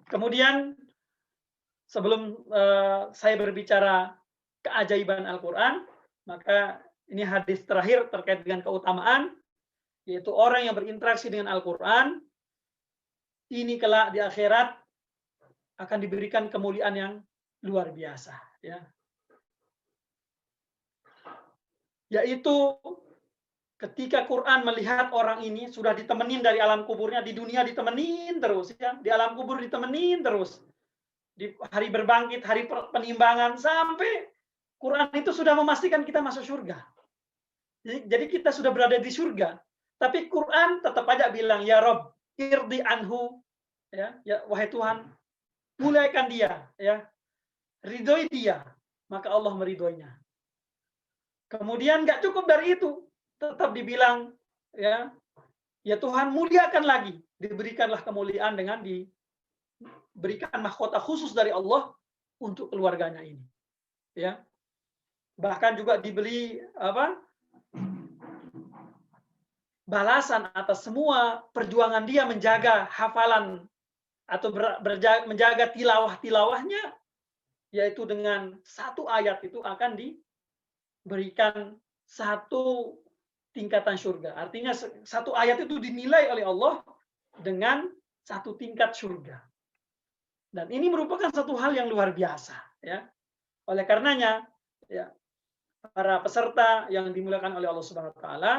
Kemudian sebelum saya berbicara keajaiban Al-Quran, maka ini hadis terakhir terkait dengan keutamaan, yaitu orang yang berinteraksi dengan Al-Quran, ini kelak di akhirat akan diberikan kemuliaan yang luar biasa. Ya. Yaitu ketika Quran melihat orang ini sudah ditemenin dari alam kuburnya, di dunia ditemenin terus, ya, di alam kubur ditemenin terus, di hari berbangkit, hari penimbangan, sampai Quran itu sudah memastikan kita masuk surga. Jadi kita sudah berada di surga, tapi Quran tetap aja bilang, ya Rob, irdi anhu, ya, wahai Tuhan, muliakan dia, ya, ridhoi dia, maka Allah meridhoinya. Kemudian nggak cukup dari itu, tetap dibilang, ya Tuhan, muliakan lagi, diberikanlah kemuliaan dengan diberikan mahkota khusus dari Allah untuk keluarganya ini, ya. Bahkan juga diberi balasan atas semua perjuangan dia menjaga hafalan atau menjaga tilawahnya, yaitu dengan satu ayat itu akan diberikan satu tingkatan surga. Artinya satu ayat itu dinilai oleh Allah dengan satu tingkat surga. Dan ini merupakan satu hal yang luar biasa, ya. Oleh karenanya, ya, para peserta yang dimuliakan oleh Allah Subhanahu wa taala,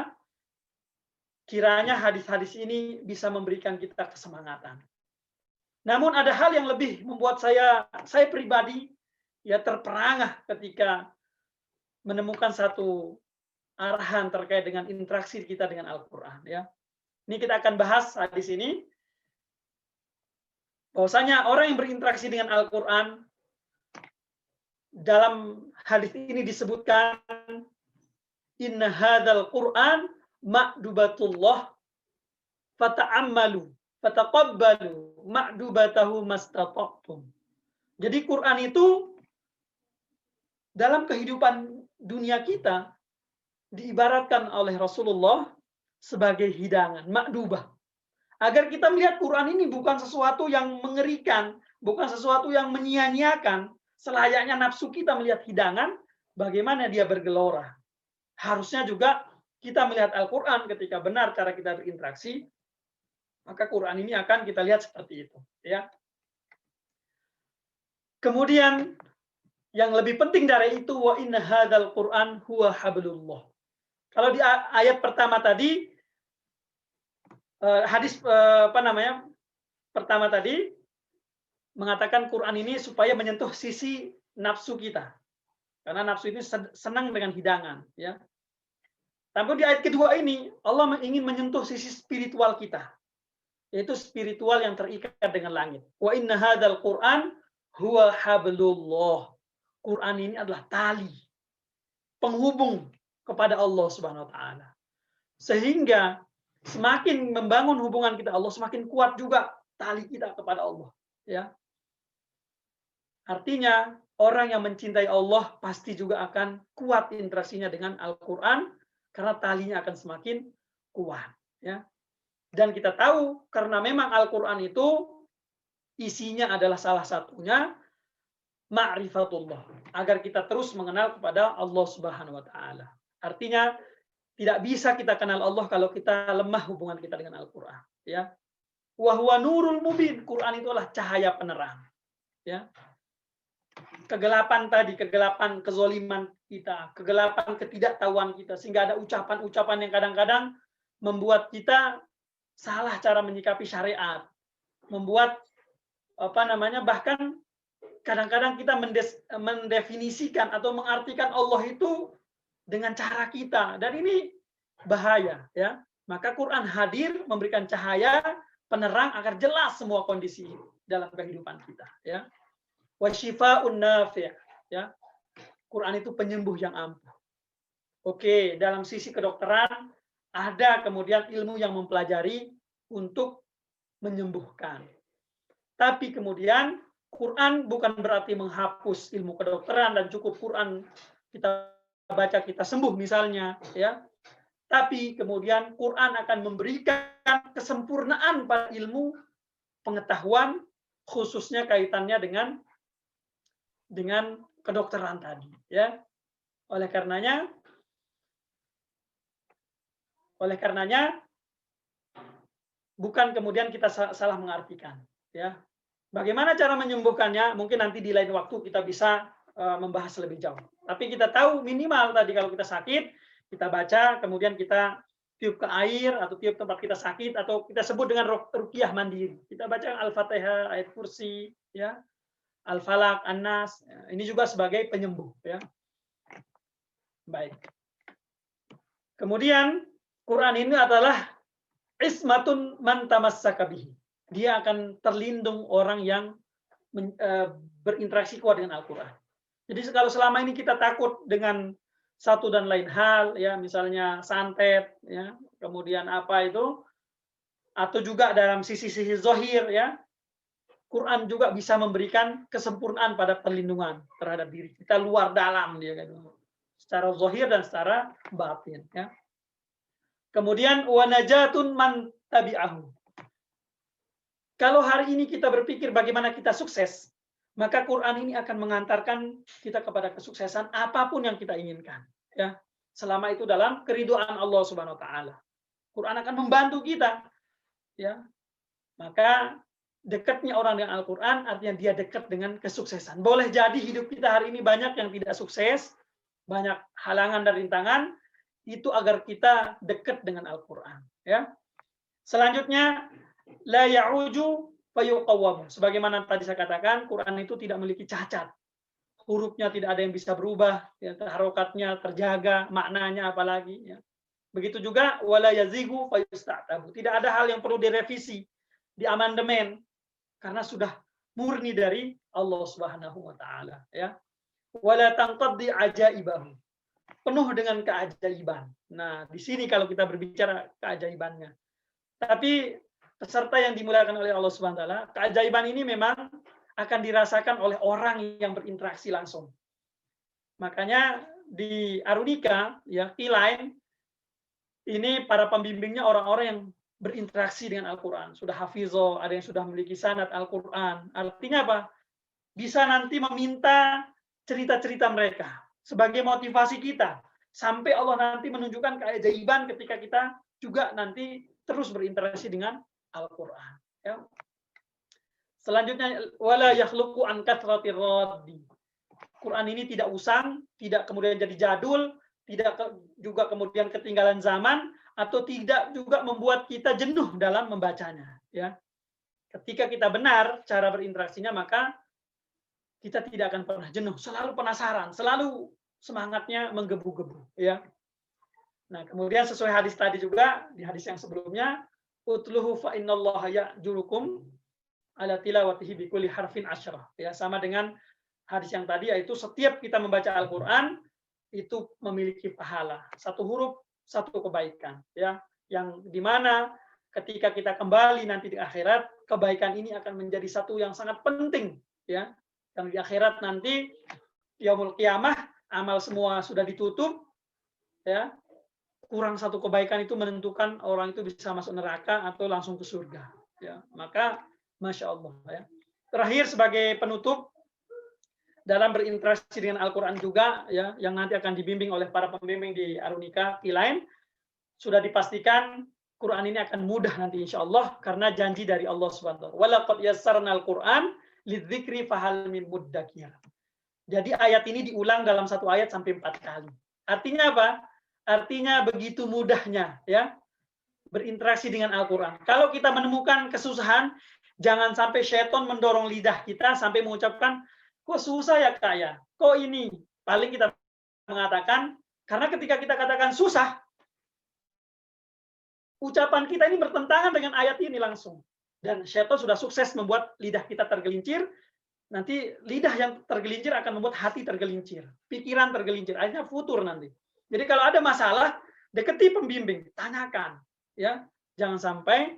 kiranya hadis-hadis ini bisa memberikan kita kesemangatan. Namun ada hal yang lebih membuat saya pribadi, ya, terperangah ketika menemukan satu arahan terkait dengan interaksi kita dengan Al-Quran, ya. Ini kita akan bahas hadis ini, bahwasanya orang yang berinteraksi dengan Al-Quran, dalam hadis ini disebutkan, inna hadzal Quran ma'dubatullah fata'ammalu fataqabbalu ma'dubatahu mastata'tum. Jadi Quran itu dalam kehidupan dunia kita diibaratkan oleh Rasulullah sebagai hidangan, ma'dubah. Agar kita melihat Quran ini bukan sesuatu yang mengerikan, bukan sesuatu yang menyia-nyiakan. Selayaknya nafsu kita melihat hidangan, bagaimana dia bergelora. Harusnya juga kita melihat Al-Quran ketika benar cara kita berinteraksi, maka Quran ini akan kita lihat seperti itu, ya. Kemudian yang lebih penting dari itu, wa inna hadzal Quran huwa hablullah. Kalau di ayat pertama tadi, hadis pertama tadi mengatakan Quran ini supaya menyentuh sisi nafsu kita, karena nafsu ini senang dengan hidangan, ya. Tapi di ayat kedua ini Allah ingin menyentuh sisi spiritual kita, yaitu spiritual yang terikat dengan langit. Wa inna hadzal Quran huwa hablullah. Quran ini adalah tali penghubung kepada Allah Subhanahu wa taala. Sehingga semakin membangun hubungan kita Allah, semakin kuat juga tali kita kepada Allah, ya. Artinya orang yang mencintai Allah pasti juga akan kuat interaksinya dengan Al-Quran, karena talinya akan semakin kuat, ya. Dan kita tahu karena memang Al-Quran itu isinya adalah salah satunya ma'rifatullah, agar kita terus mengenal kepada Allah Subhanahu wa taala. Artinya tidak bisa kita kenal Allah kalau kita lemah hubungan kita dengan Al-Quran, ya. Wa huwa nurul mubin, Quran itu adalah cahaya penerang, ya. kegelapan tadi, kegelapan kezoliman kita, kegelapan ketidaktahuan kita, sehingga ada ucapan-ucapan yang kadang-kadang membuat kita salah cara menyikapi syariat, membuat bahkan kadang-kadang kita mendefinisikan atau mengartikan Allah itu dengan cara kita, dan ini bahaya, ya. Maka Quran hadir memberikan cahaya penerang agar jelas semua kondisi dalam kehidupan kita, ya. Wa syifa'un nafi', ya. Quran itu penyembuh yang ampuh. Oke, dalam sisi kedokteran ada kemudian ilmu yang mempelajari untuk menyembuhkan. Tapi kemudian Quran bukan berarti menghapus ilmu kedokteran dan cukup Quran kita baca kita sembuh misalnya, ya. Tapi kemudian Quran akan memberikan kesempurnaan pada ilmu pengetahuan, khususnya kaitannya dengan kedokteran tadi, ya. Oleh karenanya bukan kemudian kita salah mengartikan, ya. Bagaimana cara menyembuhkannya? Mungkin nanti di lain waktu kita bisa membahas lebih jauh. Tapi kita tahu minimal tadi kalau kita sakit, kita baca, kemudian kita tiup ke air atau tiup tempat kita sakit, atau kita sebut dengan ruqyah mandiri. Kita baca Al-Fatihah, ayat kursi, ya. Al-Falaq, An-Nas, ini juga sebagai penyembuh, ya. Baik. Kemudian Quran ini adalah ismatun man tamassaka bihi. Dia akan terlindung orang yang berinteraksi kuat dengan Al-Quran. Jadi kalau selama ini kita takut dengan satu dan lain hal, ya, misalnya santet, ya, kemudian apa itu, atau juga dalam sisi-sisi zahir, ya, Quran juga bisa memberikan kesempurnaan pada perlindungan terhadap diri kita luar dalam, dia kan, secara zahir dan secara batin, ya. Kemudian wa najatun man tabi'ahu. Kalau hari ini kita berpikir bagaimana kita sukses, maka Quran ini akan mengantarkan kita kepada kesuksesan apapun yang kita inginkan, ya. Selama itu dalam keridhaan Allah Subhanahu wa taala. Quran akan membantu kita, ya. Maka dekatnya orang dengan Al-Quran artinya dia dekat dengan kesuksesan. Boleh jadi hidup kita hari ini banyak yang tidak sukses, banyak halangan dan rintangan, itu agar kita dekat dengan Al-Quran, ya. Selanjutnya, la ya'uju fayuqawwam. Sebagaimana tadi saya katakan, Quran itu tidak memiliki cacat. Hurufnya tidak ada yang bisa berubah, ya, harokatnya terjaga, maknanya apalagi, ya. Begitu juga wala yazigu fayusta'tabu. Tidak ada hal yang perlu direvisi, diamandemen, karena sudah murni dari Allah Subhanahu wa taala, ya. Wala tanqaddi ajaibahu. Penuh dengan keajaiban. Nah, di sini kalau kita berbicara keajaibannya. Tapi peserta yang dimuliakan oleh Allah Subhanahu wa taala, keajaiban ini memang akan dirasakan oleh orang yang berinteraksi langsung. Makanya di Arunika, ya, Q-Line, ini para pembimbingnya orang-orang yang berinteraksi dengan Al-Quran. Sudah hafizah, ada yang sudah memiliki sanad Al-Quran. Artinya apa? Bisa nanti meminta cerita-cerita mereka sebagai motivasi kita. Sampai Allah nanti menunjukkan keajaiban ketika kita juga nanti terus berinteraksi dengan Al-Quran, ya. Selanjutnya, wala yakhluqu an kathratir raddi. Quran ini tidak usang, tidak kemudian jadi jadul, tidak juga kemudian ketinggalan zaman, atau tidak juga membuat kita jenuh dalam membacanya, ya. Ketika kita benar cara berinteraksinya, maka kita tidak akan pernah jenuh, selalu penasaran, selalu semangatnya menggebu-gebu, ya. Nah, kemudian sesuai hadis tadi juga, di hadis yang sebelumnya, utluhu fa innallaha ya'jurukum ala tilawatihi bikulli harfin asyrah, ya, sama dengan hadis yang tadi, yaitu setiap kita membaca Al-Quran itu memiliki pahala, satu huruf satu kebaikan, ya, yang dimana ketika kita kembali nanti di akhirat, kebaikan ini akan menjadi satu yang sangat penting, ya. Dan di akhirat nanti yaumul qiyamah, amal semua sudah ditutup, ya, kurang satu kebaikan itu menentukan orang itu bisa masuk neraka atau langsung ke surga, ya. Maka Masya Allah, ya. Terakhir sebagai penutup, dalam berinteraksi dengan Al-Quran juga, ya, yang nanti akan dibimbing oleh para pembimbing di Arunika Q-Line, sudah dipastikan Quran ini akan mudah nanti insya Allah, karena janji dari Allah Subhanahu wa ta'ala. Walaqad yassarnal Quran lidzikri fahal min muddakir. Jadi ayat ini diulang dalam satu ayat sampai 4 kali. Artinya apa? Artinya begitu mudahnya ya berinteraksi dengan Al-Quran. Kalau kita menemukan kesusahan, jangan sampai syaitan mendorong lidah kita sampai mengucapkan, kok susah ya Kak ya? Kok ini? Paling kita mengatakan, karena ketika kita katakan susah, ucapan kita ini bertentangan dengan ayat ini langsung. Dan syaitan sudah sukses membuat lidah kita tergelincir, nanti lidah yang tergelincir akan membuat hati tergelincir, pikiran tergelincir, akhirnya futur nanti. Jadi kalau ada masalah, deketi pembimbing, tanyakan, ya, jangan sampai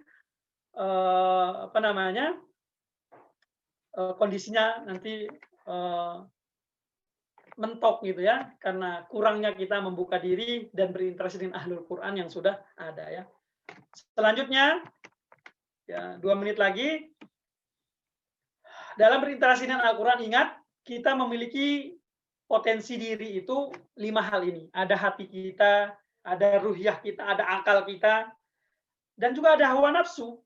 kondisinya nanti mentok gitu ya, karena kurangnya kita membuka diri dan berinteraksi dengan ahlul Quran yang sudah ada ya. Selanjutnya, ya 2 menit lagi. Dalam berinteraksi dengan Al-Quran, ingat, kita memiliki potensi diri itu 5 hal ini. Ada hati kita, ada ruhiyah kita, ada akal kita, dan juga ada hawa nafsu.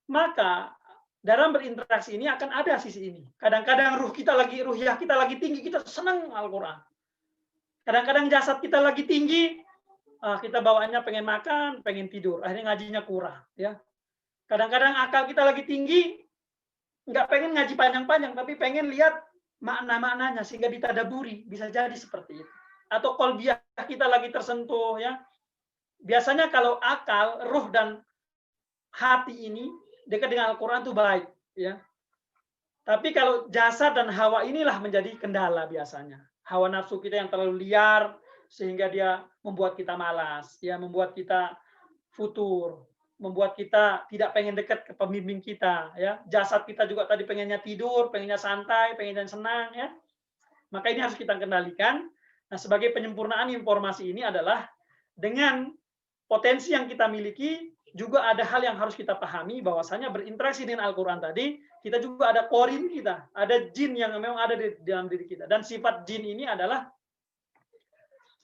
Maka dalam berinteraksi ini akan ada sisi ini. Kadang-kadang ruhiyah kita lagi tinggi, kita senang Al-Quran. Kadang-kadang jasad kita lagi tinggi, kita bawaannya pengen makan, pengen tidur, akhirnya ngajinya kurang. Ya. Kadang-kadang akal kita lagi tinggi, nggak pengen ngaji panjang-panjang, tapi pengen lihat makna-maknanya sehingga ditadaburi, bisa jadi seperti itu. Atau qalbiyah kita lagi tersentuh ya. Biasanya kalau akal, ruh dan hati ini dekat dengan Al-Quran itu baik ya. Tapi kalau jasad dan hawa inilah menjadi kendala biasanya. Hawa nafsu kita yang terlalu liar sehingga dia membuat kita malas, ya, membuat kita futur, membuat kita tidak pengen dekat ke pembimbing kita ya. Jasad kita juga tadi pengennya tidur, pengennya santai, pengennya senang ya. Maka ini harus kita kendalikan. Nah, sebagai penyempurnaan informasi ini adalah dengan potensi yang kita miliki, juga ada hal yang harus kita pahami bahwasanya berinteraksi dengan Al-Quran tadi, kita juga ada korin kita, ada jin yang memang ada di dalam diri kita. Dan sifat jin ini adalah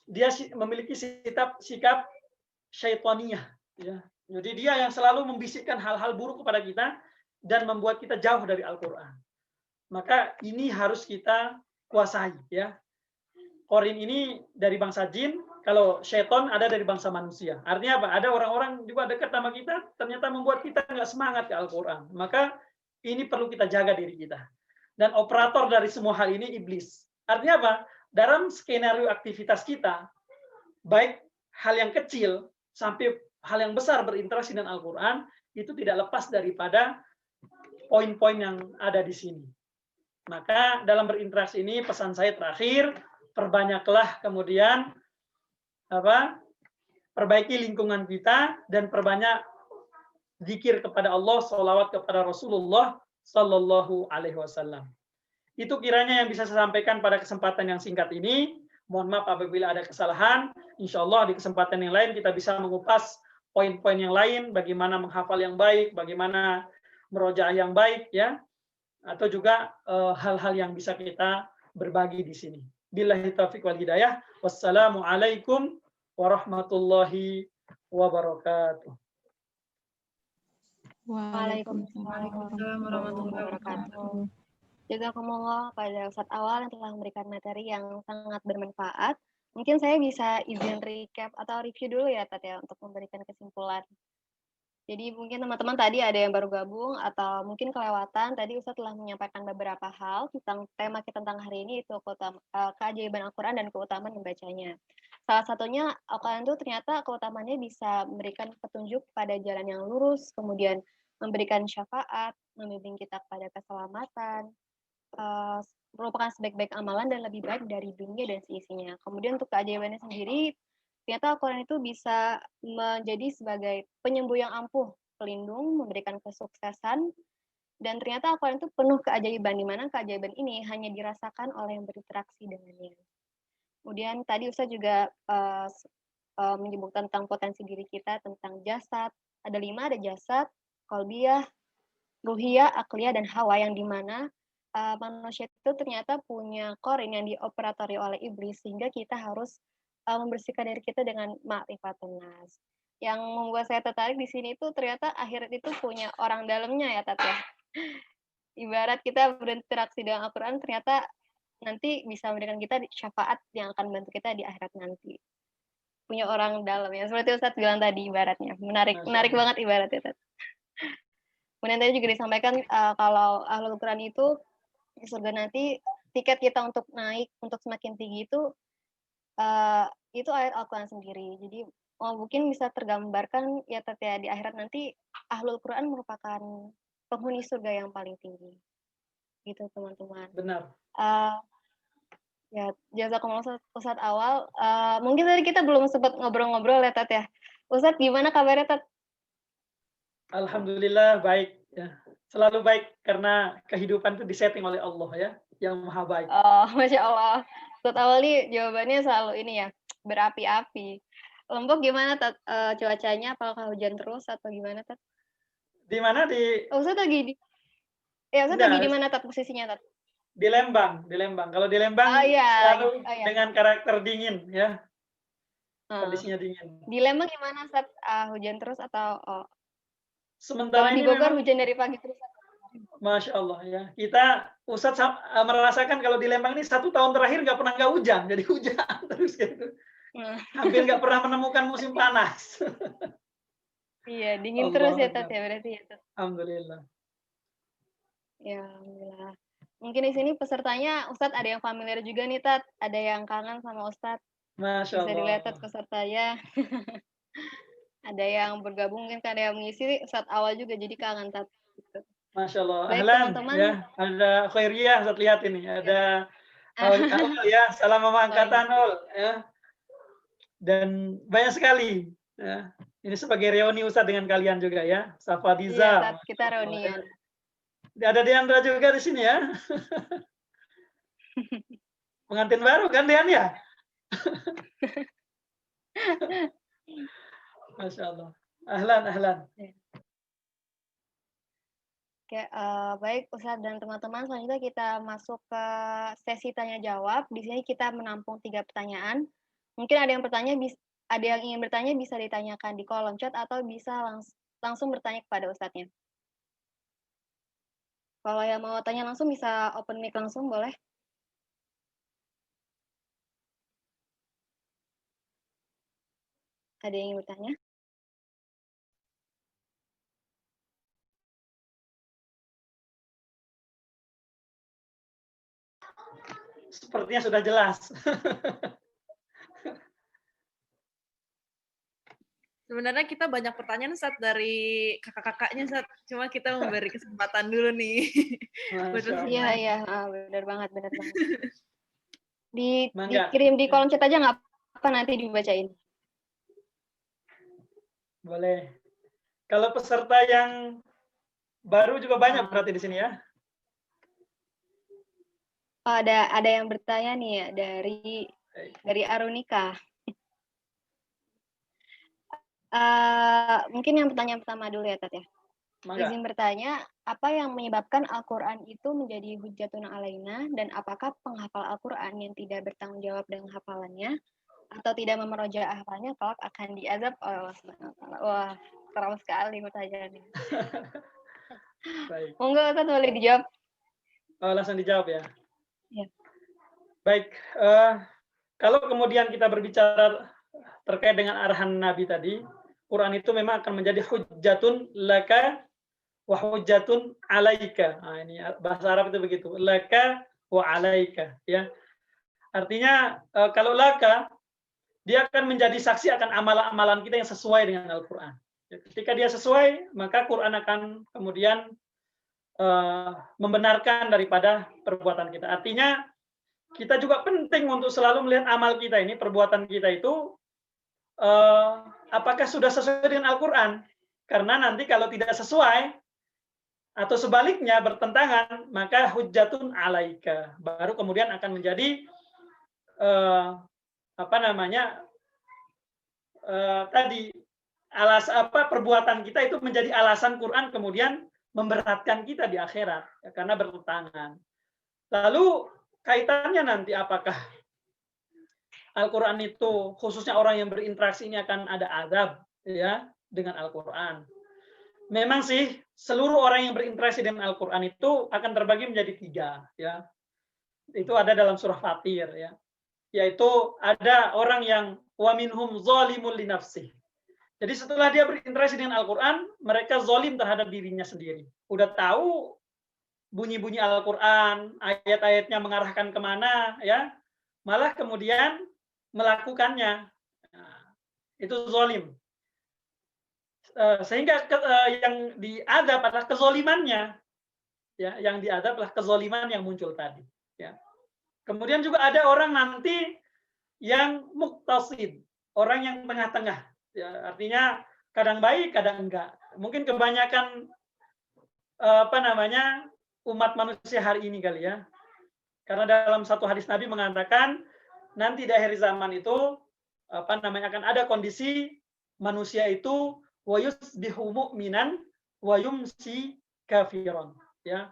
dia memiliki sikap syaitaniyah ya. Jadi dia yang selalu membisikkan hal-hal buruk kepada kita dan membuat kita jauh dari Al-Quran. Maka ini harus kita kuasai ya. Korin ini dari bangsa jin, kalau syaitan ada dari bangsa manusia. Artinya apa? Ada orang-orang juga dekat sama kita, ternyata membuat kita nggak semangat ke Al-Quran. Maka ini perlu kita jaga diri kita. Dan operator dari semua hal ini iblis. Artinya apa? Dalam skenario aktivitas kita, baik hal yang kecil sampai hal yang besar berinteraksi dengan Al-Quran, itu tidak lepas daripada poin-poin yang ada di sini. Maka dalam berinteraksi ini pesan saya terakhir, perbanyaklah kemudian perbaiki lingkungan kita dan perbanyak zikir kepada Allah, sholawat kepada Rasulullah Sallallahu Alaihi Wasallam. Itu kiranya yang bisa saya sampaikan pada kesempatan yang singkat ini. Mohon maaf apabila ada kesalahan. Insya Allah di kesempatan yang lain kita bisa mengupas poin-poin yang lain, bagaimana menghafal yang baik, bagaimana merojaah yang baik, ya, atau juga hal-hal yang bisa kita berbagi di sini. Billahi taufiq wal hidayah. Wassalamualaikum warahmatullahi wabarakatuh. Waalaikumsalam warahmatullahi wabarakatuh. Jazakumullah pada Ustadz Awal yang telah memberikan materi yang sangat bermanfaat. Mungkin saya bisa izin recap atau review dulu ya, Tat, ya, untuk memberikan kesimpulan. Jadi mungkin teman-teman tadi ada yang baru gabung atau mungkin kelewatan, tadi Ustadz telah menyampaikan beberapa hal tentang tema kita tentang hari ini, itu keajaiban Al-Quran dan keutamaan membacanya. Salah satunya, Al-Quran itu ternyata keutamaannya bisa memberikan petunjuk pada jalan yang lurus, kemudian memberikan syafaat, membimbing kita kepada keselamatan, merupakan sebaik-baik amalan dan lebih baik dari dunia dan seisinya. Kemudian untuk keajaibannya sendiri, ternyata Al-Quran itu bisa menjadi sebagai penyembuh yang ampuh, pelindung, memberikan kesuksesan, dan ternyata Al-Quran itu penuh keajaiban, di mana keajaiban ini hanya dirasakan oleh yang berinteraksi dengannya. Kemudian tadi Ustaz juga menyebutkan tentang potensi diri kita, tentang jasad. Ada 5, ada jasad, qalbiyah, ruhiyah, akliyah, dan hawa, yang dimana manusia itu ternyata punya korin yang dioperatori oleh iblis, sehingga kita harus membersihkan diri kita dengan ma'rifatun nas. Yang membuat saya tertarik di sini itu ternyata akhirat itu punya orang dalamnya ya, Tat, ya. Ibarat kita berinteraksi dengan Al-Quran, ternyata nanti bisa memberikan kita syafaat yang akan membantu kita di akhirat nanti. Punya orang dalam ya, seperti Ustadz bilang tadi ibaratnya. Menarik banget ibaratnya, Ustadz. Kemudian tadi juga disampaikan kalau Ahlul Quran itu di surga nanti tiket kita untuk naik, untuk semakin tinggi itu ayat Al-Quran sendiri. Jadi mungkin bisa tergambarkan ya Tat ya, di akhirat nanti Ahlul Quran merupakan penghuni surga yang paling tinggi. Gitu teman-teman. Benar. Ya, jazakumullah Ustadz awal. Mungkin tadi kita belum sempat ngobrol-ngobrol ya Tat ya. Ustadz gimana kabarnya Tat? Alhamdulillah baik ya. Selalu baik karena kehidupan itu disetting oleh Allah ya, yang maha baik. Oh, Masya Allah. Ustadz awal nih jawabannya selalu ini ya, berapi-api. Lombok gimana Tat? Cuacanya apakah hujan terus atau gimana Tat? Di mana di? Ustadz lagi di. Ya, Ustadz lagi di mana Tat posisinya Tat? Di Lembang, di Lembang. Kalau di Lembang selalu dengan karakter dingin ya. Kondisinya dingin. Di Lembang gimana Ustadz? Hujan terus atau sementara kalau ini di Bogor memang, hujan dari pagi terus? Masya Allah ya. Kita Ustadz merasakan kalau di Lembang ini 1 tahun terakhir nggak pernah nggak hujan, jadi hujan terus gitu. Hampir nggak pernah menemukan musim panas. Iya, dingin terus ya Tat ya berarti ya Tat. Alhamdulillah. Ya, alhamdulillah. Mungkin di sini pesertanya Ustadz ada yang familiar juga nih Tat, ada yang kangen sama Ustadz. Masya Allah. Bisa dilihat Tat pesertanya. Ada yang bergabung, mungkin ada yang mengisi Ustadz awal juga jadi kangen Tat. Gitu. Masya Allah. Baik, Ahlan teman-teman. ya, ada Khairiyah, Ustadz lihat ini, ada Ul ya, salam mama angkatan Ul ya. Dan banyak sekali ya. Ini sebagai reuni Ustadz dengan kalian juga ya. Safadiza. Iya, Tat, kita reunian. Ada Diandra juga di sini ya. Pengantin baru kan Dian ya? Masya Allah. Ahlan, ahlan. Oke, baik Ustadz dan teman-teman, selanjutnya kita masuk ke sesi tanya jawab. Di sini kita menampung 3 pertanyaan. Mungkin ada yang ingin bertanya bisa ditanyakan di kolom chat atau bisa langsung bertanya kepada Ustadznya. Kalau yang mau tanya langsung bisa open mic langsung, boleh? Ada yang ingin bertanya? Sepertinya sudah jelas. Sebenarnya kita banyak pertanyaan Ustadz dari kakak-kakaknya Ustadz. Cuma kita memberi kesempatan dulu nih. Iya, benar banget. Dikirim di kolom chat aja nggak apa, nanti dibacain. Boleh. Kalau peserta yang baru juga banyak berarti di sini ya? Oh, ada yang bertanya nih ya dari Arunika. Mungkin yang pertanyaan pertama dulu ya Tat ya. Izin bertanya, apa yang menyebabkan Al-Quran itu menjadi hujjatun alaina, dan apakah penghafal Al-Quran yang tidak bertanggung jawab dengan hafalannya atau tidak memerojaah hafalannya kelak akan diazab oleh Allah Subhanahu wa Ta'ala? Wah, keren sekali pertanyaannya. Monggo Ustaz boleh dijawab. Langsung dijawab ya. Ya. Baik, kalau kemudian kita berbicara terkait dengan arahan Nabi tadi, Quran itu memang akan menjadi hujjatun laka wa hujjatun alaika. Nah, ini bahasa Arab itu begitu, laka wa alaika ya. Artinya kalau laka, dia akan menjadi saksi akan amalan-amalan kita yang sesuai dengan Al-Quran. Ketika dia sesuai, maka Quran akan kemudian membenarkan daripada perbuatan kita. Artinya kita juga penting untuk selalu melihat amal kita ini, perbuatan kita itu apakah sudah sesuai dengan Al-Quran. Karena nanti kalau tidak sesuai atau sebaliknya bertentangan, maka hujjatun alaika. Baru kemudian akan menjadi perbuatan kita itu menjadi alasan Quran kemudian memberatkan kita di akhirat ya, karena bertentangan. Lalu kaitannya nanti apakah Al-Quran itu khususnya orang yang berinteraksi ini akan ada azab ya dengan Al-Quran. Memang sih seluruh orang yang berinteraksi dengan Al-Quran itu akan terbagi menjadi 3 ya. Itu ada dalam surah Fatir ya. Yaitu ada orang yang wa minhum zalimun li nafsih. Jadi setelah dia berinteraksi dengan Al-Qur'an, mereka zalim terhadap dirinya sendiri. Udah tahu bunyi-bunyi Al-Qur'an, ayat-ayatnya mengarahkan kemana ya, malah kemudian melakukannya. Nah, itu zalim. Sehingga yang diadab adalah kezalimannya. Ya, yang diadab adalah kezaliman yang muncul tadi. Ya. Kemudian juga ada orang nanti yang muqtasid, orang yang tengah-tengah. Ya, artinya kadang baik, kadang enggak. Mungkin kebanyakan umat manusia hari ini kali ya. Karena dalam satu hadis Nabi mengatakan nanti di akhir zaman itu akan ada kondisi manusia itu wa yusbihu mu'minan wa yumsi kafiron. Ya.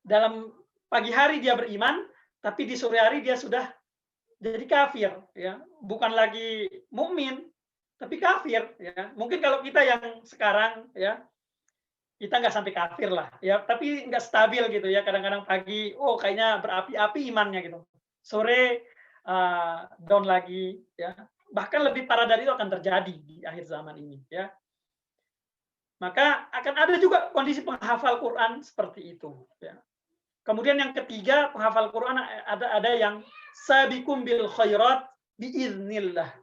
Dalam pagi hari dia beriman, tapi di sore hari dia sudah jadi kafir, ya. Bukan lagi mukmin, tapi kafir, ya. Mungkin kalau kita yang sekarang, ya, kita nggak sampai kafir lah, ya. Tapi nggak stabil gitu ya. Kadang-kadang pagi, oh kayaknya berapi-api imannya gitu. Sore down lagi, ya. Bahkan lebih parah dari itu akan terjadi di akhir zaman ini, ya. Maka akan ada juga kondisi penghafal Quran seperti itu, ya. Kemudian yang ketiga, penghafal Quran ada yang sabiqum bil khairat biiznillah.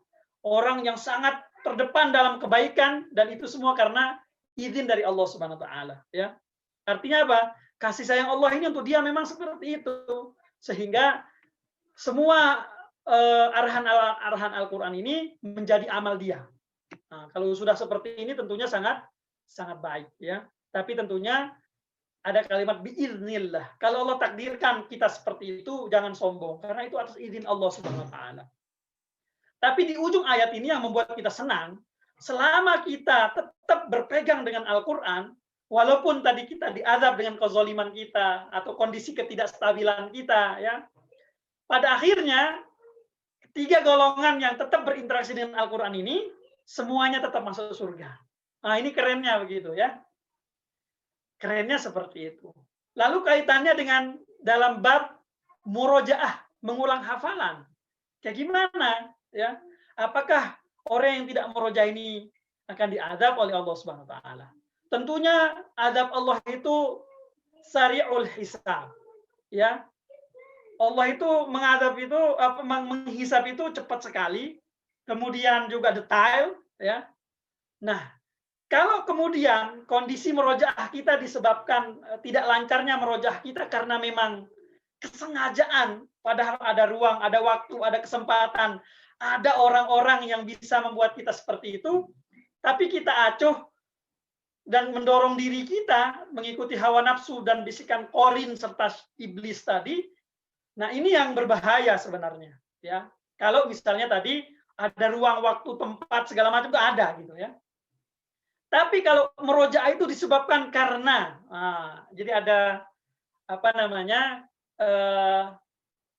Orang yang sangat terdepan dalam kebaikan dan itu semua karena izin dari Allah Subhanahu wa taala, ya. Artinya apa? Kasih sayang Allah ini untuk dia memang seperti itu. Sehingga semua arahan Al-Qur'an ini menjadi amal dia. Nah, kalau sudah seperti ini tentunya sangat baik, ya. Tapi tentunya ada kalimat biiznillah. Kalau Allah takdirkan kita seperti itu, jangan sombong karena itu atas izin Allah Subhanahu wa taala. Tapi di ujung ayat ini yang membuat kita senang, selama kita tetap berpegang dengan Al-Qur'an, walaupun tadi kita diazab dengan kezaliman kita atau kondisi ketidakstabilan kita, ya. Pada akhirnya ketiga golongan yang tetap berinteraksi dengan Al-Qur'an ini semuanya tetap masuk surga. Nah, ini kerennya begitu, ya. Kerennya seperti itu. Lalu kaitannya dengan dalam bab murojaah, mengulang hafalan. Kayak gimana? Ya, apakah orang yang tidak murojaah ini akan diadab oleh Allah Subhanahu wa taala? Tentunya adab Allah itu sari'ul hisab. Ya. Allah itu mengadab itu menghisab itu cepat sekali. Kemudian juga detail, ya. Nah, kalau kemudian kondisi merojaah kita disebabkan tidak lancarnya merojaah kita karena memang kesengajaan, padahal ada ruang, ada waktu, ada kesempatan, ada orang-orang yang bisa membuat kita seperti itu, tapi kita acuh dan mendorong diri kita mengikuti hawa nafsu dan bisikan korin serta iblis tadi. Nah, ini yang berbahaya sebenarnya, ya. Kalau misalnya tadi ada ruang, waktu, tempat segala macam itu ada gitu, ya. Tapi kalau merojaah itu disebabkan karena, jadi ada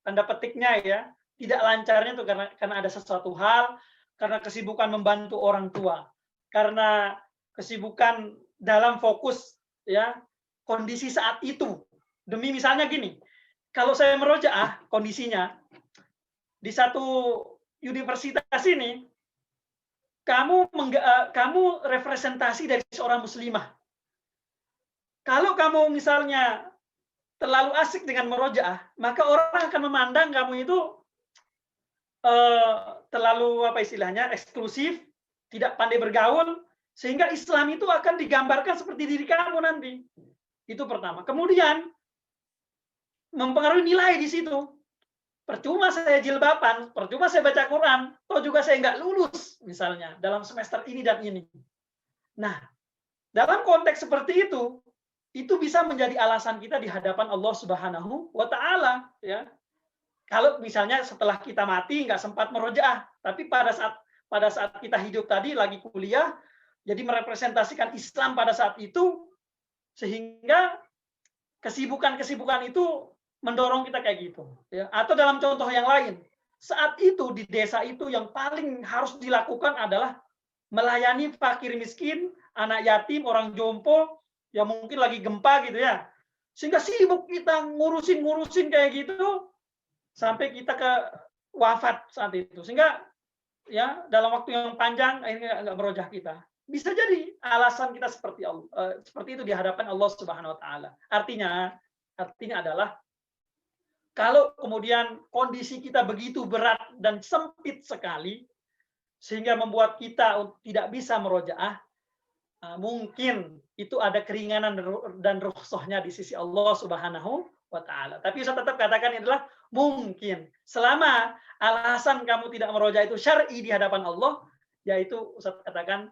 tanda petiknya ya, tidak lancarnya itu karena ada sesuatu hal, karena kesibukan membantu orang tua, karena kesibukan dalam fokus ya kondisi saat itu. Demi misalnya gini, kalau saya merojaah kondisinya di satu universitas ini, kamu representasi dari seorang muslimah. Kalau kamu misalnya terlalu asik dengan merojaah, maka orang akan memandang kamu itu terlalu eksklusif, tidak pandai bergaul, sehingga Islam itu akan digambarkan seperti diri kamu nanti. Itu pertama. Kemudian mempengaruhi nilai di situ. Percuma saya jilbaban, percuma saya baca Quran, toh juga saya nggak lulus misalnya dalam semester ini dan ini. Nah, dalam konteks seperti itu bisa menjadi alasan kita di hadapan Allah Subhanahu wa taala, ya. Kalau misalnya setelah kita mati nggak sempat merojaah, tapi pada saat kita hidup tadi lagi kuliah, jadi merepresentasikan Islam pada saat itu, sehingga kesibukan itu mendorong kita kayak gitu, ya. Atau dalam contoh yang lain, saat itu di desa itu yang paling harus dilakukan adalah melayani fakir miskin, anak yatim, orang jompo yang mungkin lagi gempa gitu ya, Sehingga sibuk kita ngurusin kayak gitu sampai kita ke wafat saat itu. Sehingga ya dalam waktu yang panjang akhirnya nggak merojah kita. Bisa jadi alasan kita seperti seperti itu di hadapan Allah Subhanahu wa taala. Artinya adalah kalau kemudian kondisi kita begitu berat dan sempit sekali sehingga membuat kita tidak bisa merojaah, mungkin itu ada keringanan dan rukhsahnya di sisi Allah Subhanahu wa taala. Tapi saya tetap katakan ini adalah mungkin. Selama alasan kamu tidak merojaah itu syar'i di hadapan Allah, yaitu Ustaz katakan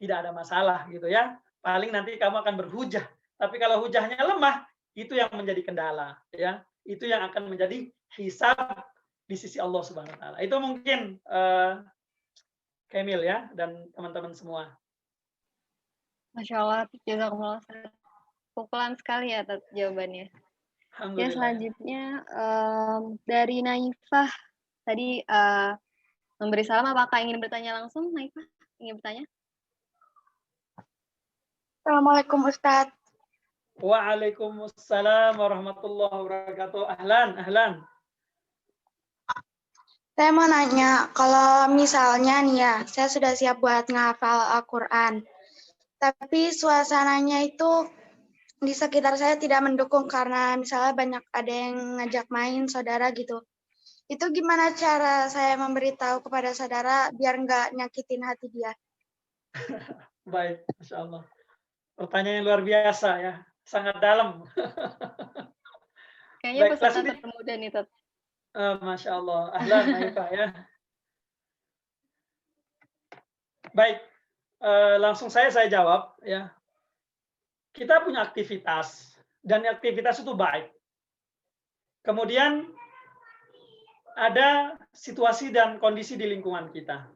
tidak ada masalah gitu ya. Paling nanti kamu akan berhujah. Tapi kalau hujahnya lemah, itu yang menjadi kendala ya. Itu yang akan menjadi hisab di sisi Allah Subhanahu wa taala. Itu mungkin Kamil ya dan teman-teman semua. Masya Allah, jazakumullah. Pukulan sekali ya atas jawabannya. Ya, selanjutnya dari Naifah. Tadi memberi salam, apakah ingin bertanya langsung, Naifah? Ingin bertanya? Assalamualaikum Ustadz. Waalaikumsalam warahmatullahi wabarakatuh. Ahlan. Saya mau nanya, kalau misalnya nih ya, saya sudah siap buat ngafal Al-Quran. Tapi suasananya itu di sekitar saya tidak mendukung karena misalnya banyak ada yang ngajak main saudara gitu. Itu gimana cara saya memberitahu kepada saudara biar nggak nyakitin hati dia? Baik, Masya Allah. Pertanyaan yang luar biasa ya, sangat dalam. Kayaknya peserta termuda nih, Tot. Masya Allah, ahlan Naifah ya. Baik. Langsung saya jawab ya. Kita punya aktivitas dan aktivitas itu baik. Kemudian ada situasi dan kondisi di lingkungan kita.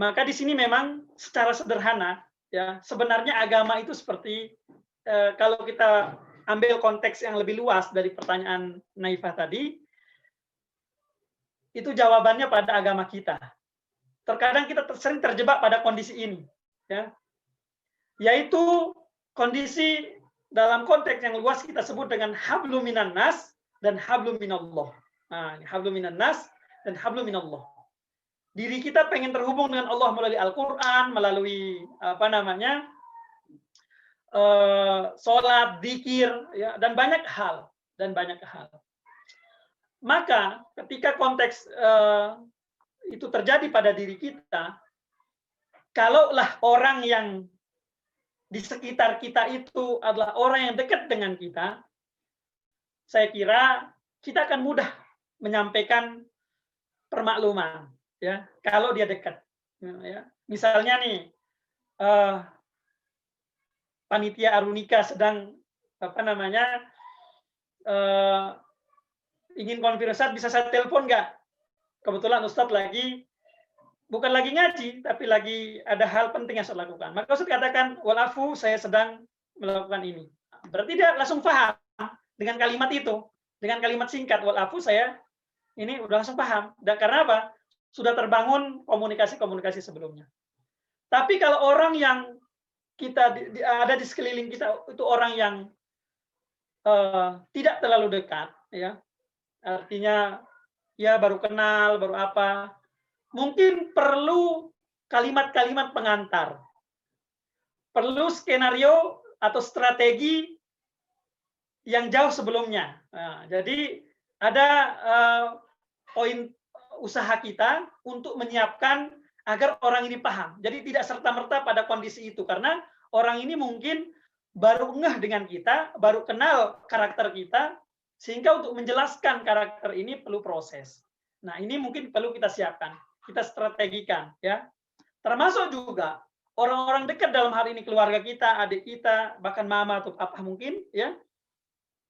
Maka di sini memang secara sederhana ya, sebenarnya agama itu seperti kalau kita ambil konteks yang lebih luas dari pertanyaan Naifah tadi, itu jawabannya pada agama kita. Terkadang kita sering terjebak pada kondisi ini, ya, yaitu kondisi dalam konteks yang luas kita sebut dengan hablum minan nas dan hablum minallah. Nah, hablum minan nas dan hablum minallah. Diri kita pengen terhubung dengan Allah melalui Al-Quran, melalui sholat, zikir, ya, dan banyak hal. Maka ketika konteks itu terjadi pada diri kita, kalaulah orang yang di sekitar kita itu adalah orang yang dekat dengan kita, saya kira kita akan mudah menyampaikan permakluman, ya, kalau dia dekat. Ya. Misalnya nih, panitia Arunika sedang ingin konfirmasi, bisa saya telepon nggak? Kebetulan Ustadz bukan lagi ngaji, tapi lagi ada hal penting yang saya lakukan. Maka Ustadz katakan, walafu saya sedang melakukan ini. Berarti dia langsung paham dengan kalimat itu. Dengan kalimat singkat, walafu saya ini udah langsung paham. Dan karena apa? Sudah terbangun komunikasi sebelumnya. Tapi kalau orang yang kita ada di sekeliling kita, itu orang yang tidak terlalu dekat, ya, artinya ya baru kenal, baru apa, mungkin perlu kalimat-kalimat pengantar, perlu skenario atau strategi yang jauh sebelumnya. Nah, jadi ada poin usaha kita untuk menyiapkan agar orang ini paham. Jadi tidak serta-merta pada kondisi itu, karena orang ini mungkin baru ngeh dengan kita, baru kenal karakter kita, sehingga untuk menjelaskan karakter ini perlu proses. Nah, ini mungkin perlu kita siapkan, kita strategikan, ya. Termasuk juga orang-orang dekat dalam hal ini, keluarga kita, adik kita, bahkan mama atau papa mungkin, ya.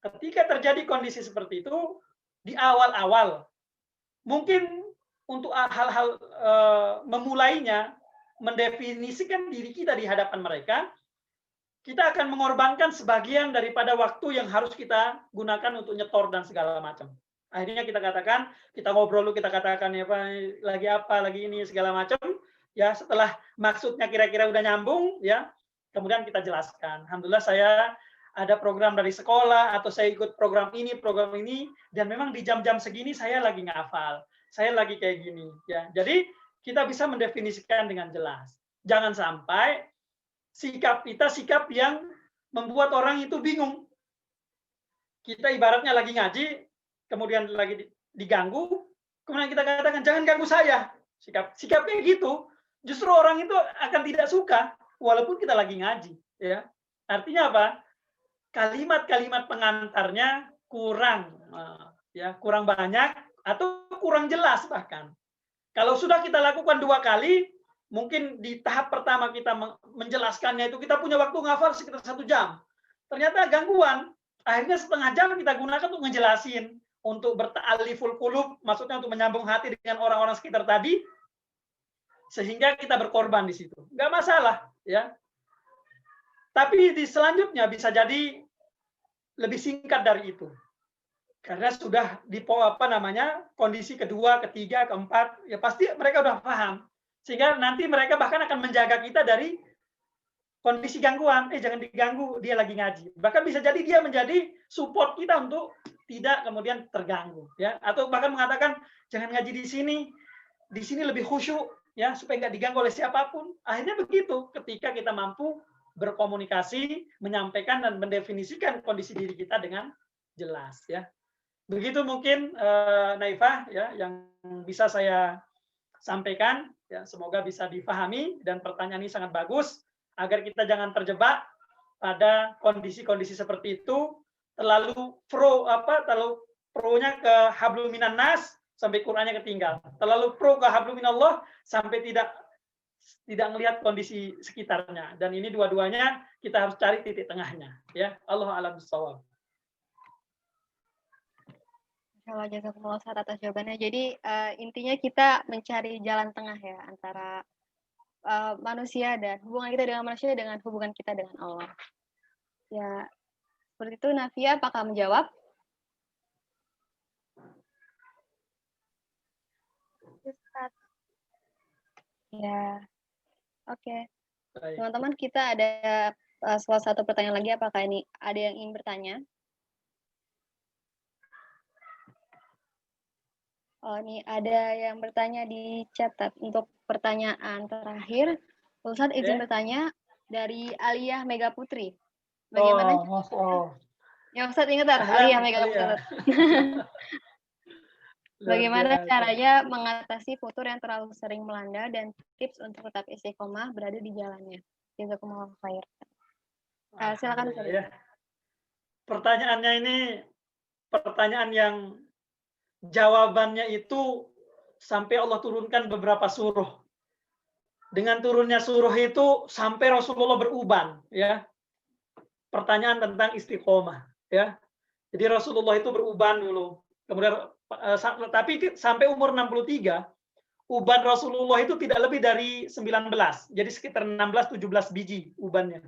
Ketika terjadi kondisi seperti itu di awal-awal, mungkin untuk hal-hal memulainya, mendefinisikan diri kita di hadapan mereka, kita akan mengorbankan sebagian daripada waktu yang harus kita gunakan untuk nyetor dan segala macam. Akhirnya kita katakan, kita ngobrol dulu, kita katakan ya Pak, lagi ini segala macam. Ya, setelah maksudnya kira-kira udah nyambung, ya, kemudian kita jelaskan. Alhamdulillah saya ada program dari sekolah, atau saya ikut program ini, dan memang di jam-jam segini saya lagi ngafal, saya lagi kayak gini. Ya, jadi kita bisa mendefinisikan dengan jelas. Jangan sampai sikap kita sikap yang membuat orang itu bingung. Kita ibaratnya lagi ngaji, kemudian lagi diganggu, kemudian kita katakan jangan ganggu saya. Sikapnya gitu, justru orang itu akan tidak suka walaupun kita lagi ngaji. Ya, artinya apa? Kalimat-kalimat pengantarnya kurang, ya kurang banyak atau kurang jelas bahkan. Kalau sudah kita lakukan 2 kali, mungkin di tahap pertama kita menjelaskannya itu kita punya waktu ngafal sekitar 1 jam. Ternyata gangguan. Akhirnya setengah jam kita gunakan untuk ngejelasin, untuk berta'aliful qulub, maksudnya untuk menyambung hati dengan orang-orang sekitar tadi, sehingga kita berkorban di situ. Nggak masalah, ya. Tapi di selanjutnya bisa jadi lebih singkat dari itu. Karena sudah di kondisi kedua, ketiga, keempat, ya pasti mereka udah paham. Sehingga nanti mereka bahkan akan menjaga kita dari kondisi gangguan. Jangan diganggu, dia lagi ngaji. Bahkan bisa jadi dia menjadi support kita untuk tidak kemudian terganggu, ya. Atau bahkan mengatakan jangan ngaji di sini lebih khusyuk, ya, supaya nggak diganggu oleh siapapun. Akhirnya begitu ketika kita mampu berkomunikasi, menyampaikan dan mendefinisikan kondisi diri kita dengan jelas, ya. Begitu mungkin Naifah, ya, yang bisa saya sampaikan, ya, semoga bisa difahami, dan pertanyaan ini sangat bagus agar kita jangan terjebak pada kondisi-kondisi seperti itu, terlalu pro-nya ke hablum minan nas sampai Qur'annya ketinggal, terlalu pro ke hablum minallah sampai tidak melihat kondisi sekitarnya, dan ini dua-duanya kita harus cari titik tengahnya, ya. Allahu a'lam bishawab. Kalau jazakumullah Ustaz atas jawabannya. Jadi intinya kita mencari jalan tengah, ya, antara manusia dan hubungan kita dengan manusia dengan hubungan kita dengan Allah. Ya, seperti itu. Nafia, apakah menjawab? Ustaz. Ya, oke. Teman-teman, kita ada salah satu pertanyaan lagi. Apakah ini ada yang ingin bertanya? Oh, ini ada yang bertanya di chat untuk pertanyaan terakhir. Ustaz izin bertanya dari Aliyah Mega Putri. Bagaimana? Ya, Ustaz ingat Aliyah Mega Putri. Bagaimana caranya mengatasi futur yang terlalu sering melanda dan tips untuk tetap istiqomah berada di jalannya? Jazakumullah khair. Silakan Ustaz. Ya. Pertanyaannya ini pertanyaan yang jawabannya itu sampai Allah turunkan beberapa surah. Dengan turunnya surah itu sampai Rasulullah beruban, ya. Pertanyaan tentang istiqomah, ya. Jadi Rasulullah itu beruban dulu. Kemudian tapi sampai umur 63, uban Rasulullah itu tidak lebih dari 19. Jadi sekitar 16-17 biji ubannya.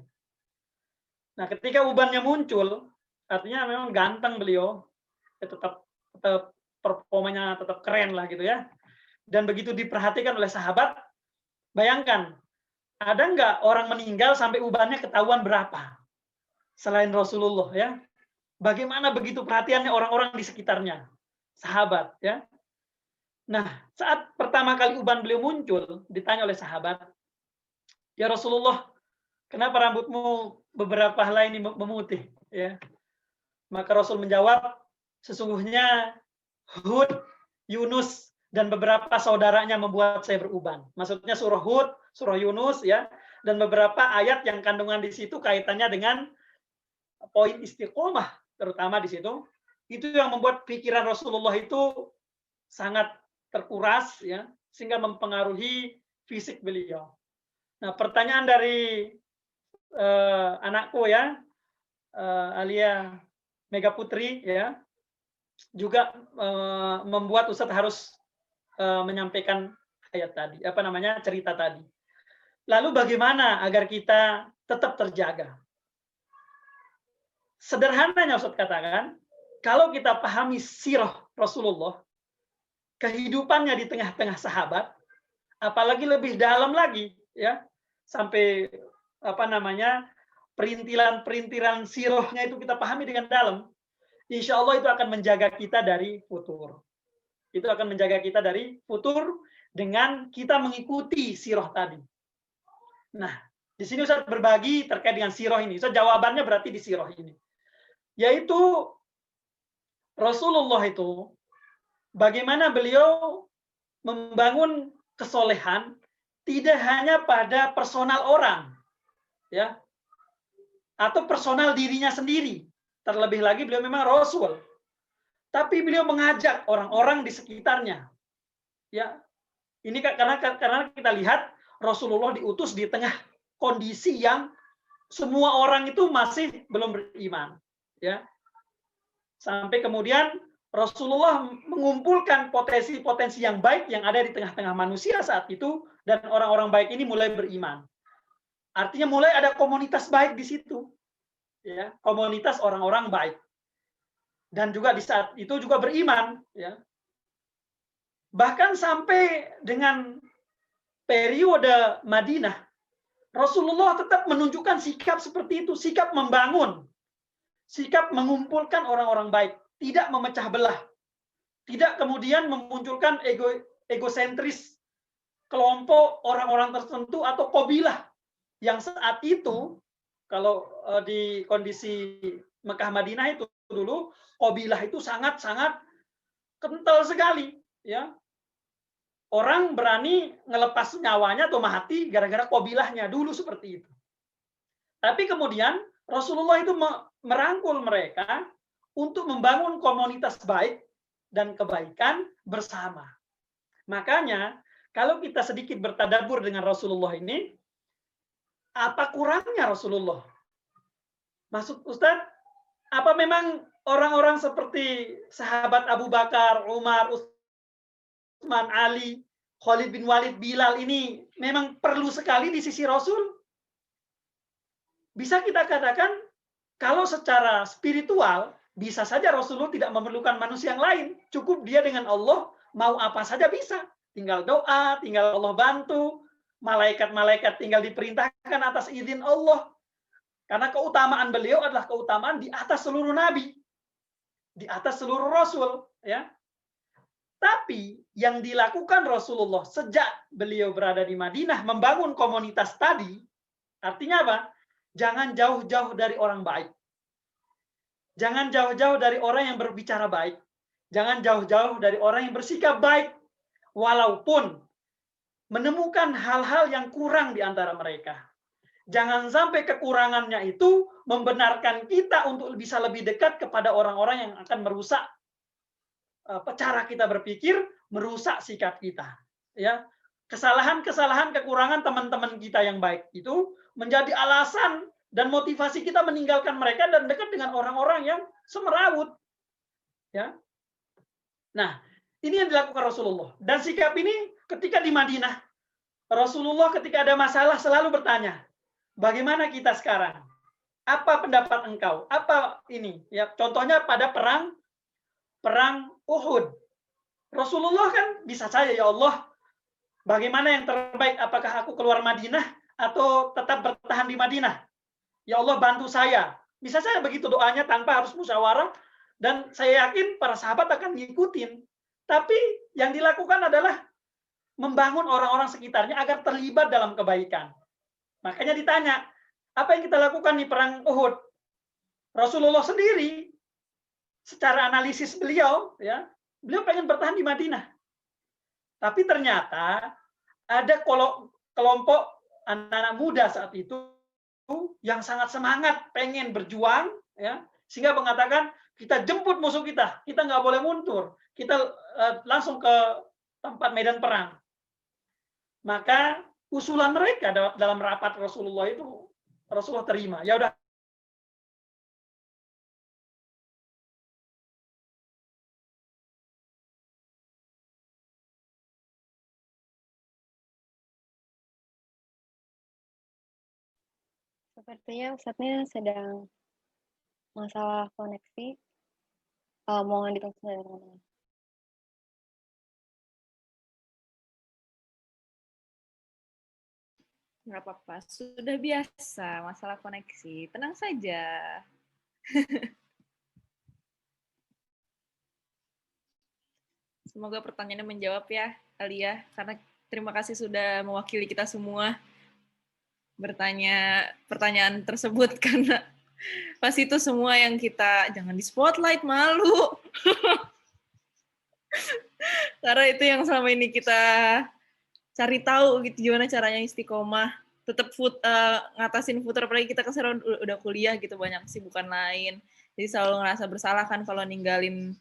Nah, ketika ubannya muncul, artinya memang ganteng beliau, ya, tetap performanya tetap keren lah gitu, ya. Dan begitu diperhatikan oleh sahabat, bayangkan, ada nggak orang meninggal sampai ubannya ketahuan berapa selain Rasulullah, ya. Bagaimana begitu perhatiannya orang-orang di sekitarnya, sahabat, ya. Nah, saat pertama kali uban beliau muncul, ditanya oleh sahabat, ya Rasulullah, kenapa rambutmu beberapa helai ini memutih, ya. Maka Rasul menjawab, sesungguhnya Hud, Yunus, dan beberapa saudaranya membuat saya beruban. Maksudnya surah Hud, surah Yunus, ya, dan beberapa ayat yang kandungan di situ kaitannya dengan poin istiqomah, terutama di situ. Itu yang membuat pikiran Rasulullah itu sangat terkuras, ya, sehingga mempengaruhi fisik beliau. Nah, pertanyaan dari anakku, ya, Alia Mega Putri, ya, juga membuat Ustadz harus menyampaikan ayat tadi, cerita tadi. Lalu bagaimana agar kita tetap terjaga? Sederhananya Ustadz katakan, kalau kita pahami sirah Rasulullah, kehidupannya di tengah-tengah sahabat, apalagi lebih dalam lagi, ya, sampai perintilan-perintilan sirahnya itu kita pahami dengan dalam, insya Allah itu akan menjaga kita dari futur. Itu akan menjaga kita dari futur dengan kita mengikuti sirah tadi. Nah, di sini Ustaz berbagi terkait dengan sirah ini. Ustaz jawabannya berarti di sirah ini. Yaitu Rasulullah itu bagaimana beliau membangun kesolehan tidak hanya pada personal orang, ya, atau personal dirinya sendiri. Terlebih lagi beliau memang Rasul. Tapi beliau mengajak orang-orang di sekitarnya. Ya, ini karena kita lihat Rasulullah diutus di tengah kondisi yang semua orang itu masih belum beriman. Ya, sampai kemudian Rasulullah mengumpulkan potensi-potensi yang baik yang ada di tengah-tengah manusia saat itu, dan orang-orang baik ini mulai beriman. Artinya mulai ada komunitas baik di situ. Ya, komunitas orang-orang baik. Dan juga di saat itu juga beriman, ya. Bahkan sampai dengan periode Madinah, Rasulullah tetap menunjukkan sikap seperti itu, sikap membangun, sikap mengumpulkan orang-orang baik, tidak memecah belah, tidak kemudian memunculkan egosentris kelompok orang-orang tertentu atau kabilah yang saat itu, kalau di kondisi Mekah Madinah itu dulu, kabilah itu sangat-sangat kental sekali, ya. Orang berani ngelepas nyawanya atau mati gara-gara kabilahnya dulu seperti itu. Tapi kemudian Rasulullah itu merangkul mereka untuk membangun komunitas baik dan kebaikan bersama. Makanya kalau kita sedikit bertadabbur dengan Rasulullah ini, apa kurangnya Rasulullah? Maksud Ustadz, apa memang orang-orang seperti sahabat Abu Bakar, Umar, Utsman, Ali, Khalid bin Walid, Bilal ini memang perlu sekali di sisi Rasul? Bisa kita katakan, kalau secara spiritual, bisa saja Rasulullah tidak memerlukan manusia yang lain. Cukup dia dengan Allah, mau apa saja bisa. Tinggal doa, tinggal Allah bantu, malaikat-malaikat tinggal diperintahkan atas izin Allah. Karena keutamaan beliau adalah keutamaan di atas seluruh nabi, di atas seluruh rasul, ya. Tapi yang dilakukan Rasulullah sejak beliau berada di Madinah membangun komunitas tadi, artinya apa? Jangan jauh-jauh dari orang baik. Jangan jauh-jauh dari orang yang berbicara baik. Jangan jauh-jauh dari orang yang bersikap baik, walaupun menemukan hal-hal yang kurang di antara mereka. Jangan sampai kekurangannya itu membenarkan kita untuk bisa lebih dekat kepada orang-orang yang akan merusak cara kita berpikir, merusak sikap kita. Ya, kesalahan-kesalahan, kekurangan teman-teman kita yang baik itu menjadi alasan dan motivasi kita meninggalkan mereka dan dekat dengan orang-orang yang semerawut. Ya, nah ini yang dilakukan Rasulullah. Dan sikap ini ketika di Madinah, Rasulullah ketika ada masalah selalu bertanya, bagaimana kita sekarang? Apa pendapat engkau? Apa ini? Ya, contohnya pada perang Uhud. Rasulullah kan bisa saja, ya Allah, bagaimana yang terbaik? Apakah aku keluar Madinah atau tetap bertahan di Madinah? Ya Allah, bantu saya. Bisa saja begitu doanya tanpa harus musyawarah, dan saya yakin para sahabat akan ngikutin. Tapi yang dilakukan adalah membangun orang-orang sekitarnya agar terlibat dalam kebaikan. Makanya ditanya, apa yang kita lakukan di perang Uhud? Rasulullah sendiri, secara analisis beliau, ya, beliau pengen bertahan di Madinah. Tapi ternyata ada kelompok anak-anak muda saat itu yang sangat semangat pengen berjuang, ya, sehingga mengatakan kita jemput musuh kita nggak boleh mundur, kita langsung ke tempat medan perang. Maka usulan mereka dalam rapat Rasulullah itu Rasulullah terima. Ya udah, Sepertinya Ustadznya sedang masalah koneksi. Mohon ditunggu sebentar, teman-teman. Nggak apa-apa, sudah biasa masalah koneksi. Tenang saja. Semoga pertanyaannya menjawab ya, Alia. Karena terima kasih sudah mewakili kita semua bertanya pertanyaan tersebut karena pas itu semua yang kita jangan di spotlight, malu. Karena itu yang selama ini kita cari tahu gitu gimana caranya istiqomah, tetap ngatasin futur, apalagi kita kan udah kuliah gitu, banyak kesibukan lain. Jadi selalu ngerasa bersalah kan kalau ninggalin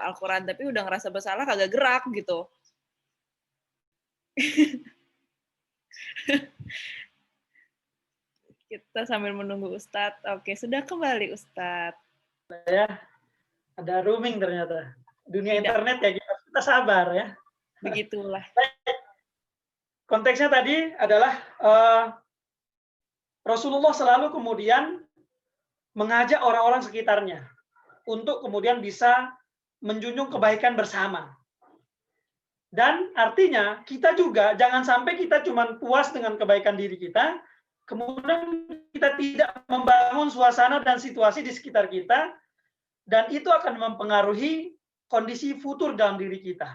Al-Quran, tapi udah ngerasa bersalah kagak gerak gitu. Kita sambil menunggu Ustadz. Oke, sudah kembali Ustadz. Ya, ada rooming ternyata. Dunia Tidak. internet ya, kita sabar ya. Begitulah. Konteksnya tadi adalah Rasulullah selalu kemudian mengajak orang-orang sekitarnya untuk kemudian bisa menjunjung kebaikan bersama. Dan artinya kita juga jangan sampai kita cuma puas dengan kebaikan diri kita, kemudian kita tidak membangun suasana dan situasi di sekitar kita, dan itu akan mempengaruhi kondisi futur dalam diri kita.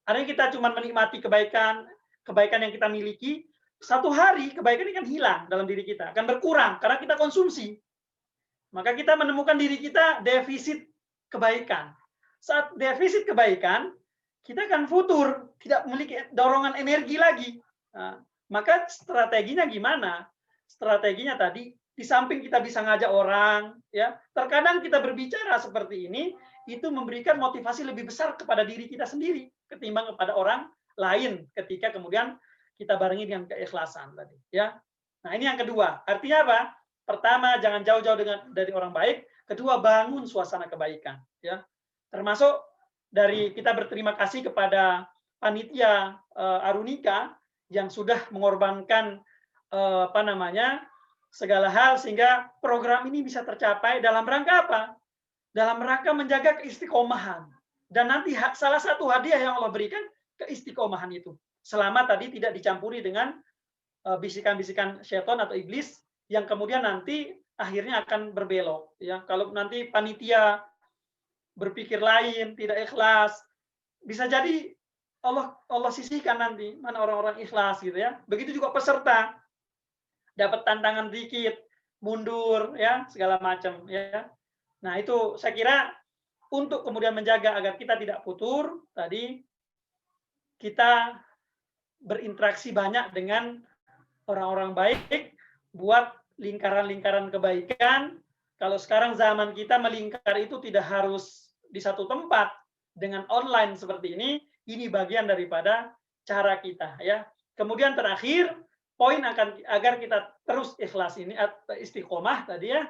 Artinya kita cuma menikmati kebaikan yang kita miliki, satu hari kebaikan ini kan hilang dalam diri kita, akan berkurang karena kita konsumsi. Maka kita menemukan diri kita defisit kebaikan. Saat defisit kebaikan, kita akan futur, tidak memiliki dorongan energi lagi. Nah, maka strateginya gimana? Strateginya tadi, di samping kita bisa ngajak orang, ya, terkadang kita berbicara seperti ini, itu memberikan motivasi lebih besar kepada diri kita sendiri ketimbang kepada orang lain ketika kemudian kita barengi dengan keikhlasan tadi, ya. Nah, ini yang kedua. Artinya apa? Pertama, jangan jauh-jauh dari orang baik. Kedua, bangun suasana kebaikan, ya. Termasuk dari kita berterima kasih kepada panitia Arunika yang sudah mengorbankan segala hal sehingga program ini bisa tercapai dalam rangka apa? Dalam rangka menjaga keistiqomahan. Dan nanti salah satu hadiah yang Allah berikan keistiqomahan itu. Selama tadi tidak dicampuri dengan bisikan-bisikan syaitan atau iblis yang kemudian nanti akhirnya akan berbelok. Ya, kalau nanti panitia berpikir lain, tidak ikhlas, bisa jadi Allah sisihkan nanti mana orang-orang ikhlas gitu ya. Begitu juga peserta dapat tantangan dikit, mundur ya, segala macam ya. Nah, itu saya kira untuk kemudian menjaga agar kita tidak futur, tadi kita berinteraksi banyak dengan orang-orang baik, buat lingkaran-lingkaran kebaikan. Kalau sekarang zaman kita melingkar itu tidak harus di satu tempat, dengan online seperti ini bagian daripada cara kita ya. Kemudian terakhir, poin agar kita terus ikhlas ini atau istiqomah tadi ya,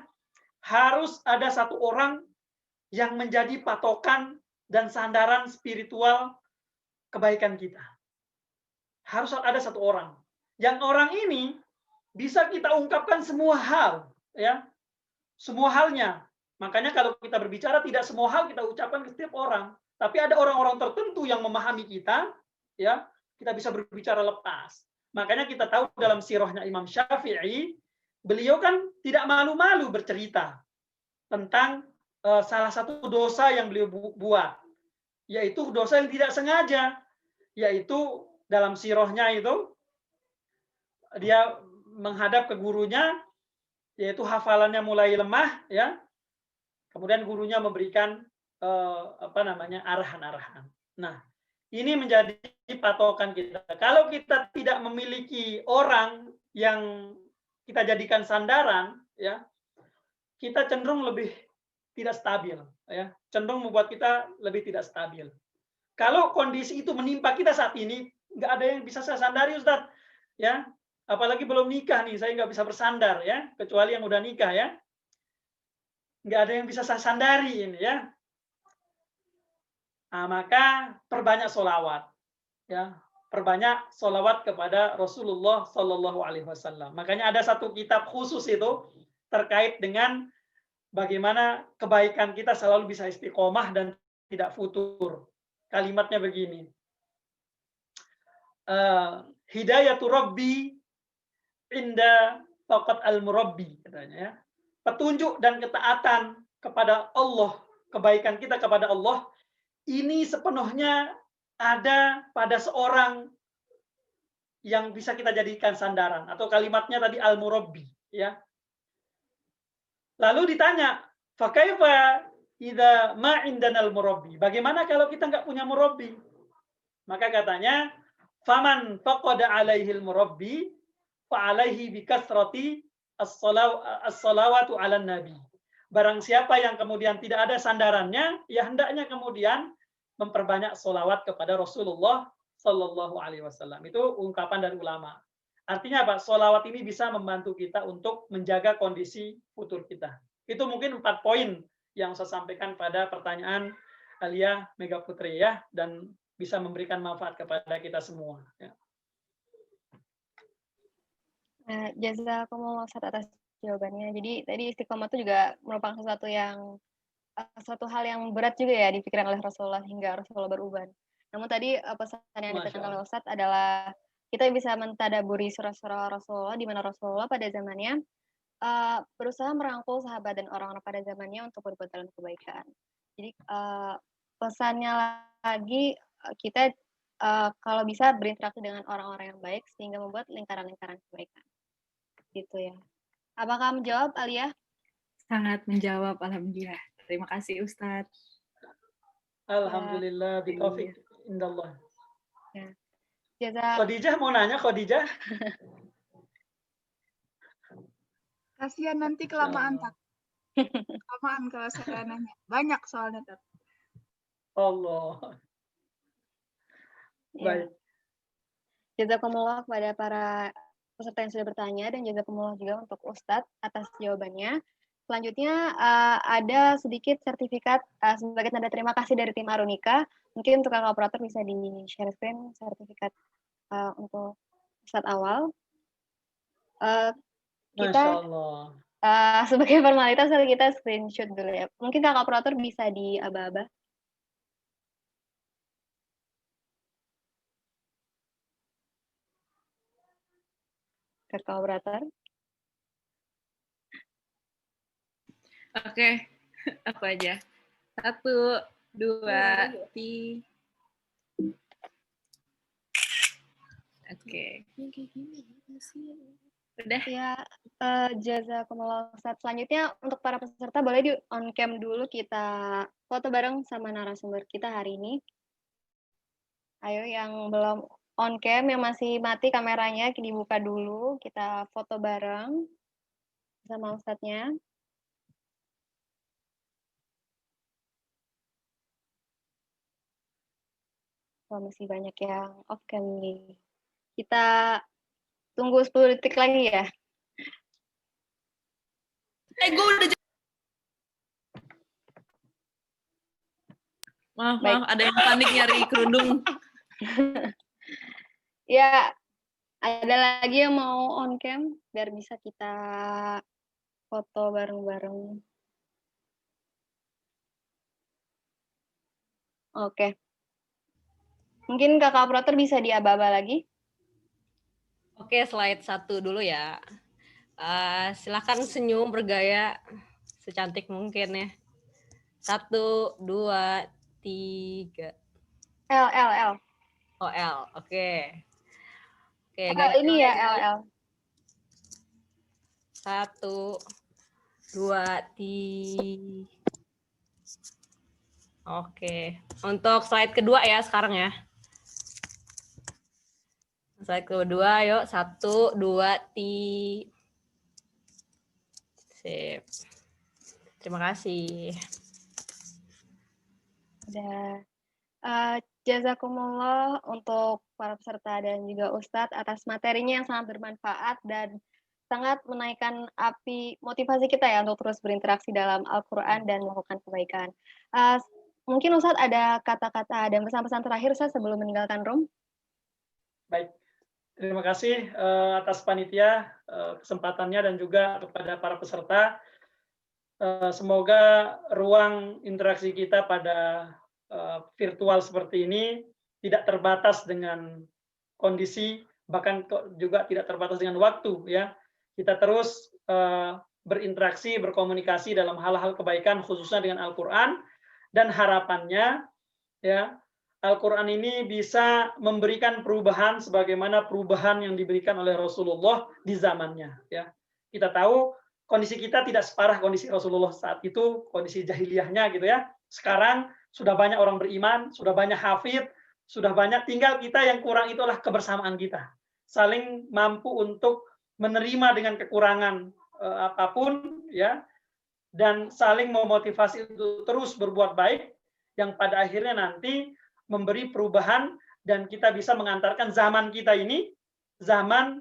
harus ada satu orang yang menjadi patokan dan sandaran spiritual kebaikan kita. Harus ada satu orang. Yang orang ini bisa kita ungkapkan semua hal, ya, semua halnya. Makanya kalau kita berbicara tidak semua hal kita ucapkan ke setiap orang, tapi ada orang-orang tertentu yang memahami kita, ya, kita bisa berbicara lepas. Makanya kita tahu dalam sirahnya Imam Syafi'i, beliau kan tidak malu-malu bercerita tentang salah satu dosa yang beliau buat, yaitu dosa yang tidak sengaja, yaitu dalam sirahnya itu dia menghadap ke gurunya, yaitu hafalannya mulai lemah, ya. Kemudian gurunya memberikan arahan-arahan. Nah, ini menjadi patokan kita. Kalau kita tidak memiliki orang yang kita jadikan sandaran, ya, kita cenderung lebih tidak stabil, ya. Cenderung membuat kita lebih tidak stabil. Kalau kondisi itu menimpa kita saat ini, nggak ada yang bisa saya sandari, Ustadz, ya. Apalagi belum nikah nih, saya nggak bisa bersandar ya, kecuali yang udah nikah ya. Nggak ada yang bisa saya sandari ini ya. Nah, maka perbanyak sholawat, ya, perbanyak sholawat kepada Rasulullah Shallallahu Alaihi Wasallam. Makanya ada satu kitab khusus itu terkait dengan bagaimana kebaikan kita selalu bisa istiqomah dan tidak futur. Kalimatnya begini. Hidayatul Rabbi inda taqat al-murabbi katanya ya. Petunjuk dan ketaatan kepada Allah, kebaikan kita kepada Allah ini sepenuhnya ada pada seorang yang bisa kita jadikan sandaran, atau kalimatnya tadi al-murabbi ya. Lalu ditanya, fa kaifa idza ma indana al-murabbi? Bagaimana kalau kita nggak punya murabbi? Maka katanya, faman faqada alaihi al-murabbi fa alaihi bi kasrati as-salawatu 'alan nabi. Barang siapa yang kemudian tidak ada sandarannya, ya hendaknya kemudian memperbanyak solawat kepada Rasulullah Sallallahu Alaihi Wasallam. Itu ungkapan dari ulama. Artinya apa? Solawat ini bisa membantu kita untuk menjaga kondisi futur kita. Itu mungkin 4 poin yang saya sampaikan pada pertanyaan Alia Mega Putri ya, dan bisa memberikan manfaat kepada kita semua. Ya. Jazakumullah Ustaz atas jawabannya. Jadi tadi istiqomah itu juga merupakan suatu hal yang berat juga ya dipikirkan oleh Rasulullah hingga Rasulullah beruban. Namun tadi pesan yang ditekankan oleh Ustaz adalah kita bisa mentadaburi surah-surah Rasulullah di mana Rasulullah pada zamannya berusaha merangkul sahabat dan orang-orang pada zamannya untuk berbuat dalam kebaikan. Jadi pesannya lagi kita kalau bisa berinteraksi dengan orang-orang yang baik sehingga membuat lingkaran-lingkaran kebaikan. Gitu ya. Apakah menjawab, Alia? Sangat menjawab, alhamdulillah. Terima kasih, Ustadz. Alhamdulillah, bitaufik indallah. Ya. Khadijah mau nanya, Khadijah? Kasihan nanti kelamaan, Tat. Kelamaan kalau saya nanya. Banyak soalnya, Tat. Allah. Baik. Jazakumullah kepada para peserta yang sudah bertanya dan jazakumullah juga untuk Ustadz atas jawabannya. Selanjutnya ada sedikit sertifikat sebagai tanda terima kasih dari tim Arunika. Mungkin untuk kakak operator bisa di-share screen sertifikat untuk Ustadz awal. Kita sebagai formalitas kita screenshot dulu ya. Mungkin kakak operator bisa diaba-aba. Kakak operator. Oke, aku aja. 1, 2, 3. Oke. Udah ya. Jazakumullah Ustaz. Selanjutnya untuk para peserta boleh di on cam dulu, kita foto bareng sama narasumber kita hari ini. Ayo yang belum on cam, yang masih mati kameranya dibuka dulu, kita foto bareng sama Ustadznya. Wah, masih banyak yang off cam nih. Kita tunggu 10 detik lagi ya. Gue udah. Maaf, ada yang panik nyari kerudung. Ya, ada lagi yang mau on cam biar bisa kita foto bareng-bareng. Oke. Mungkin kakak operator bisa diaba-aba lagi. Oke, slide 1 dulu ya. Silakan senyum bergaya secantik mungkin ya. 1, 2, 3. L. Oh, L. Oke. Oke, ini ya L. 1, 2, 3. Oke. Untuk slide kedua ya sekarang ya. Slide kedua, yuk. 1, 2, 3. Sip. Terima kasih. Udah. Jazakumullah untuk para peserta dan juga Ustadz atas materinya yang sangat bermanfaat dan sangat menaikkan api motivasi kita ya untuk terus berinteraksi dalam Al-Quran dan melakukan kebaikan. Mungkin Ustadz ada kata-kata dan pesan-pesan terakhir Ustadz sebelum meninggalkan room? Baik, terima kasih atas panitia kesempatannya dan juga kepada para peserta. Semoga ruang interaksi kita pada virtual seperti ini tidak terbatas dengan kondisi bahkan juga tidak terbatas dengan waktu ya. Kita terus berinteraksi, berkomunikasi dalam hal-hal kebaikan khususnya dengan Al-Qur'an, dan harapannya ya Al-Qur'an ini bisa memberikan perubahan sebagaimana perubahan yang diberikan oleh Rasulullah di zamannya ya. Kita tahu kondisi kita tidak separah kondisi Rasulullah saat itu, kondisi jahiliyahnya gitu ya. Sekarang sudah banyak orang beriman, sudah banyak hafid, sudah banyak, tinggal kita yang kurang itu adalah kebersamaan kita. Saling mampu untuk menerima dengan kekurangan apapun ya, dan saling memotivasi untuk terus berbuat baik yang pada akhirnya nanti memberi perubahan dan kita bisa mengantarkan zaman kita ini zaman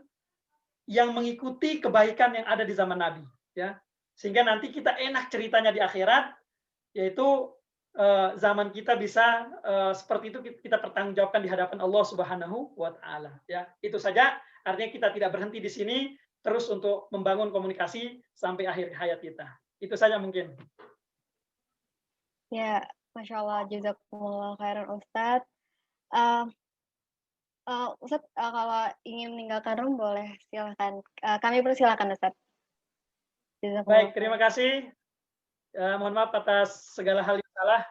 yang mengikuti kebaikan yang ada di zaman Nabi ya, sehingga nanti kita enak ceritanya di akhirat, yaitu zaman kita bisa seperti itu kita pertanggungjawabkan di hadapan Allah Subhanahu wa taala ya. Itu saja, artinya kita tidak berhenti di sini, terus untuk membangun komunikasi sampai akhir hayat kita. Itu saja mungkin. Ya, Masya Allah, jazakumullah khairan Ustadz. Ustadz, kalau ingin meninggalkan room boleh silakan. Kami persilakan Ustadz. Baik, terima kasih. Mohon maaf atas segala hal yang salah.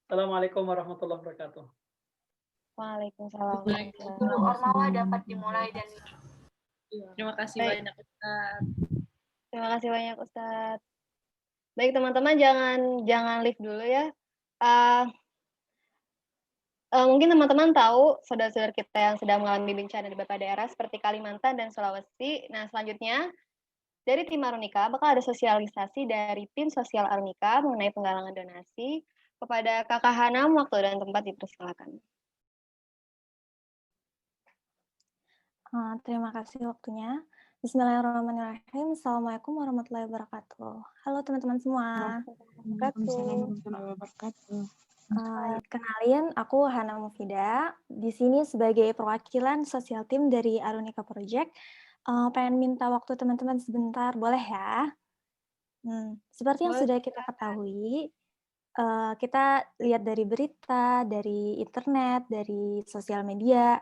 Assalamualaikum warahmatullahi wabarakatuh. Waalaikumsalam. Ormawa dapat dimulai dan Terima kasih Baik. banyak Ustaz. Terima kasih banyak Ustadz. Baik teman-teman, jangan leave dulu ya. Mungkin teman-teman tahu saudara-saudara kita yang sedang mengalami bencana di beberapa daerah seperti Kalimantan dan Sulawesi. Nah, selanjutnya dari tim Arunika bakal ada sosialisasi dari tim sosial Arunika mengenai penggalangan donasi. Kepada Kakak Hanam, waktu dan tempat dipersilakan. Terima kasih waktunya. Bismillahirrahmanirrahim. Assalamualaikum warahmatullahi wabarakatuh. Halo teman-teman semua. Kenalin, aku Hana Mufida. Di sini sebagai perwakilan sosial tim dari Arunika Project. Pengen minta waktu teman-teman sebentar, boleh ya? Seperti yang sudah kita ketahui, kita lihat dari berita, dari internet, dari sosial media,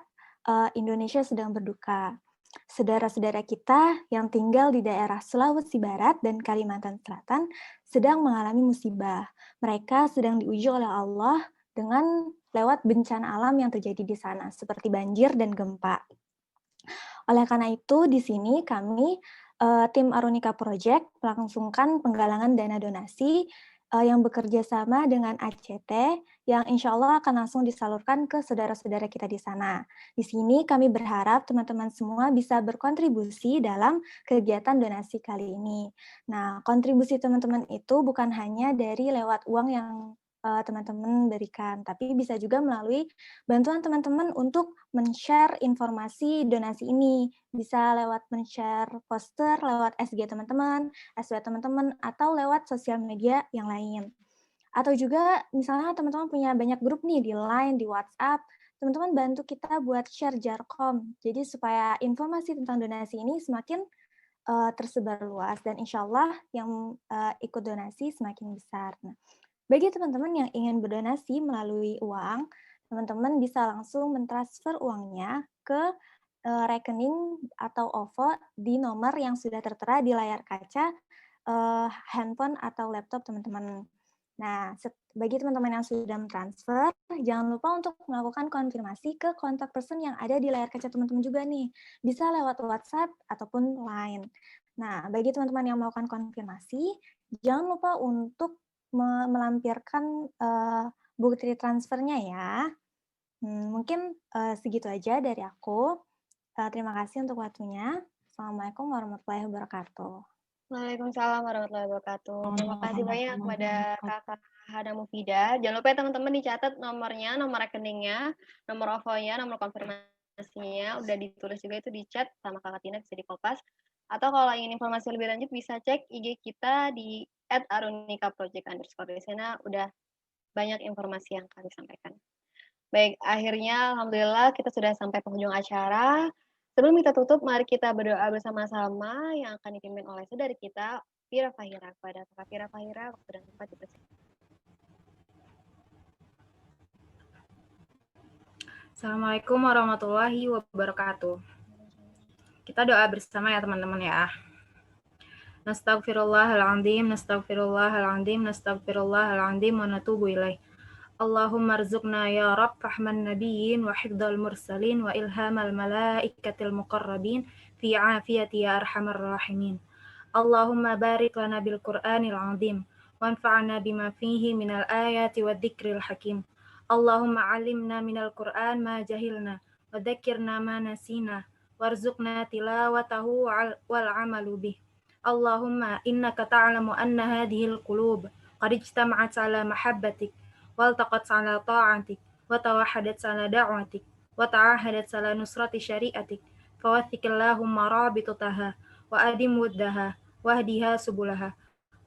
Indonesia sedang berduka. Saudara-saudara kita yang tinggal di daerah Sulawesi Barat dan Kalimantan Selatan sedang mengalami musibah. Mereka sedang diuji oleh Allah dengan lewat bencana alam yang terjadi di sana, seperti banjir dan gempa. Oleh karena itu, di sini kami, tim Arunika Project, melangsungkan penggalangan dana donasi yang bekerja sama dengan ACT, yang insya Allah akan langsung disalurkan ke saudara-saudara kita di sana. Di sini kami berharap teman-teman semua bisa berkontribusi dalam kegiatan donasi kali ini. Nah, kontribusi teman-teman itu bukan hanya dari lewat uang yang teman-teman berikan, tapi bisa juga melalui bantuan teman-teman untuk men-share informasi donasi ini. Bisa lewat men-share poster, lewat SG teman-teman, SW teman-teman, atau lewat sosial media yang lain. Atau juga misalnya teman-teman punya banyak grup nih di Line, di WhatsApp, teman-teman bantu kita buat share Jarkom. Jadi supaya informasi tentang donasi ini semakin tersebar luas, dan insya Allah yang ikut donasi semakin besar. Nah, bagi teman-teman yang ingin berdonasi melalui uang, teman-teman bisa langsung mentransfer uangnya ke rekening atau OVO di nomor yang sudah tertera di layar kaca handphone atau laptop teman-teman. Nah, bagi teman-teman yang sudah mentransfer, jangan lupa untuk melakukan konfirmasi ke kontak person yang ada di layar kaca teman-teman juga nih. Bisa lewat WhatsApp ataupun Line. Nah, bagi teman-teman yang melakukan konfirmasi, jangan lupa untuk melampirkan bukti transfernya ya. Mungkin segitu aja dari aku. Terima kasih untuk waktunya. Assalamualaikum warahmatullahi wabarakatuh. Waalaikumsalam warahmatullahi wabarakatuh. Terima kasih banyak kepada Kakak Hana Mufida. Jangan lupa ya teman-teman dicatat nomornya, nomor rekeningnya, nomor OVO-nya, nomor konfirmasinya. Udah ditulis juga itu di chat sama Kakak Tina, bisa dikopas. Atau kalau ingin informasi lebih lanjut bisa cek IG kita di @arunika_project_. Di sana udah banyak informasi yang kami sampaikan. Baik, akhirnya alhamdulillah kita sudah sampai penghujung acara. Sebelum kita tutup, mari kita berdoa bersama-sama yang akan dipimpin oleh saudari kita, Fira Fahira. Kepada Kakak Fira Fahira, waktu dan tempat dipersilakan. Assalamualaikum warahmatullahi wabarakatuh. Kita doa bersama ya teman-teman ya. Nastaghfirullahaladzim, nastaghfirullahaladzim, nastaghfirullahaladzim, wa natubu ilaih. Allahumma rzuqna ya Rabb rahman nabiyyin wa hifdzal mursalin wa ilhamal malaikatil muqarrabin fi afiyati ya arhamar rahimin. Allahumma barik lana bil Qur'anil azim wanfa'na bima fihi minal ayati wa dzikril hakim. Allahumma alimna minal Qur'an ma jahilna wa dzakirna ma nasina warzuqna tilawatahu wal amalu bih. Allahumma innaka ta'lamu anna hadhil qulub qad ijtama'at ala mahabbatik waltaqat ala ta'atik wa tawahadat ala da'watik wa ta'ahadat ala nusrati syari'atik fawathikillahumma rabitutaha wa adim wuddaha wahdiha subulaha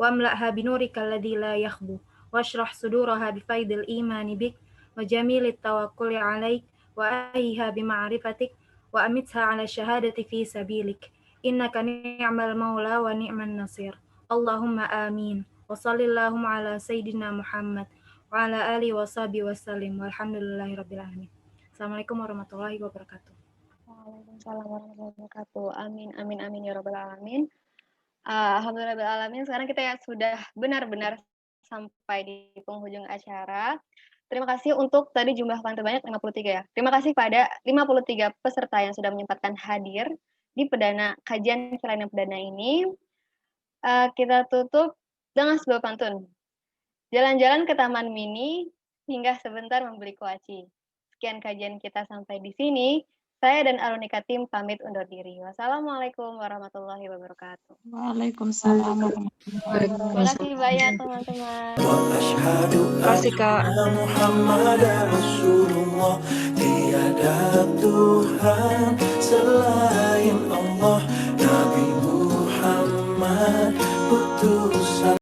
wa amla'ha binurika alladhi la yakhbu washrah suduraha bifaidil imani bik wa jamilit tawakkuli alaik wa ahiha bima'rifatik wa amitha ala syahadati fi sabilik innaka ni'mal maula wa ni'man nasir. Allahumma amin wa sallallahum ala sayyidina Muhammad wa ala alihi wa sahbihi wa sallim walhamdulillahi rabbil alamin. Assalamualaikum warahmatullahi wabarakatuh. Waalaikumsalam warahmatullahi wabarakatuh. Amin, amin, amin ya rabbal alamin. Alhamdulillah rabbil alamin. Sekarang kita ya sudah benar-benar sampai di penghujung acara. Terima kasih untuk tadi jumlah paling terbanyak 53 ya. Terima kasih pada 53 peserta yang sudah menyempatkan hadir di kajian kelainan perdana ini. Kita tutup dengan sebuah pantun. Jalan-jalan ke taman mini hingga sebentar membeli kuaci. Sekian kajian kita sampai di sini. Saya dan Alunika Tim pamit undur diri. Wassalamualaikum warahmatullahi wabarakatuh. Waalaikumsalam warahmatullahi Terima kasih banyak teman-teman. Kasih Kak. Muhammad Rasulullah, tiada Tuhan selain Allah. Nabi Muhammad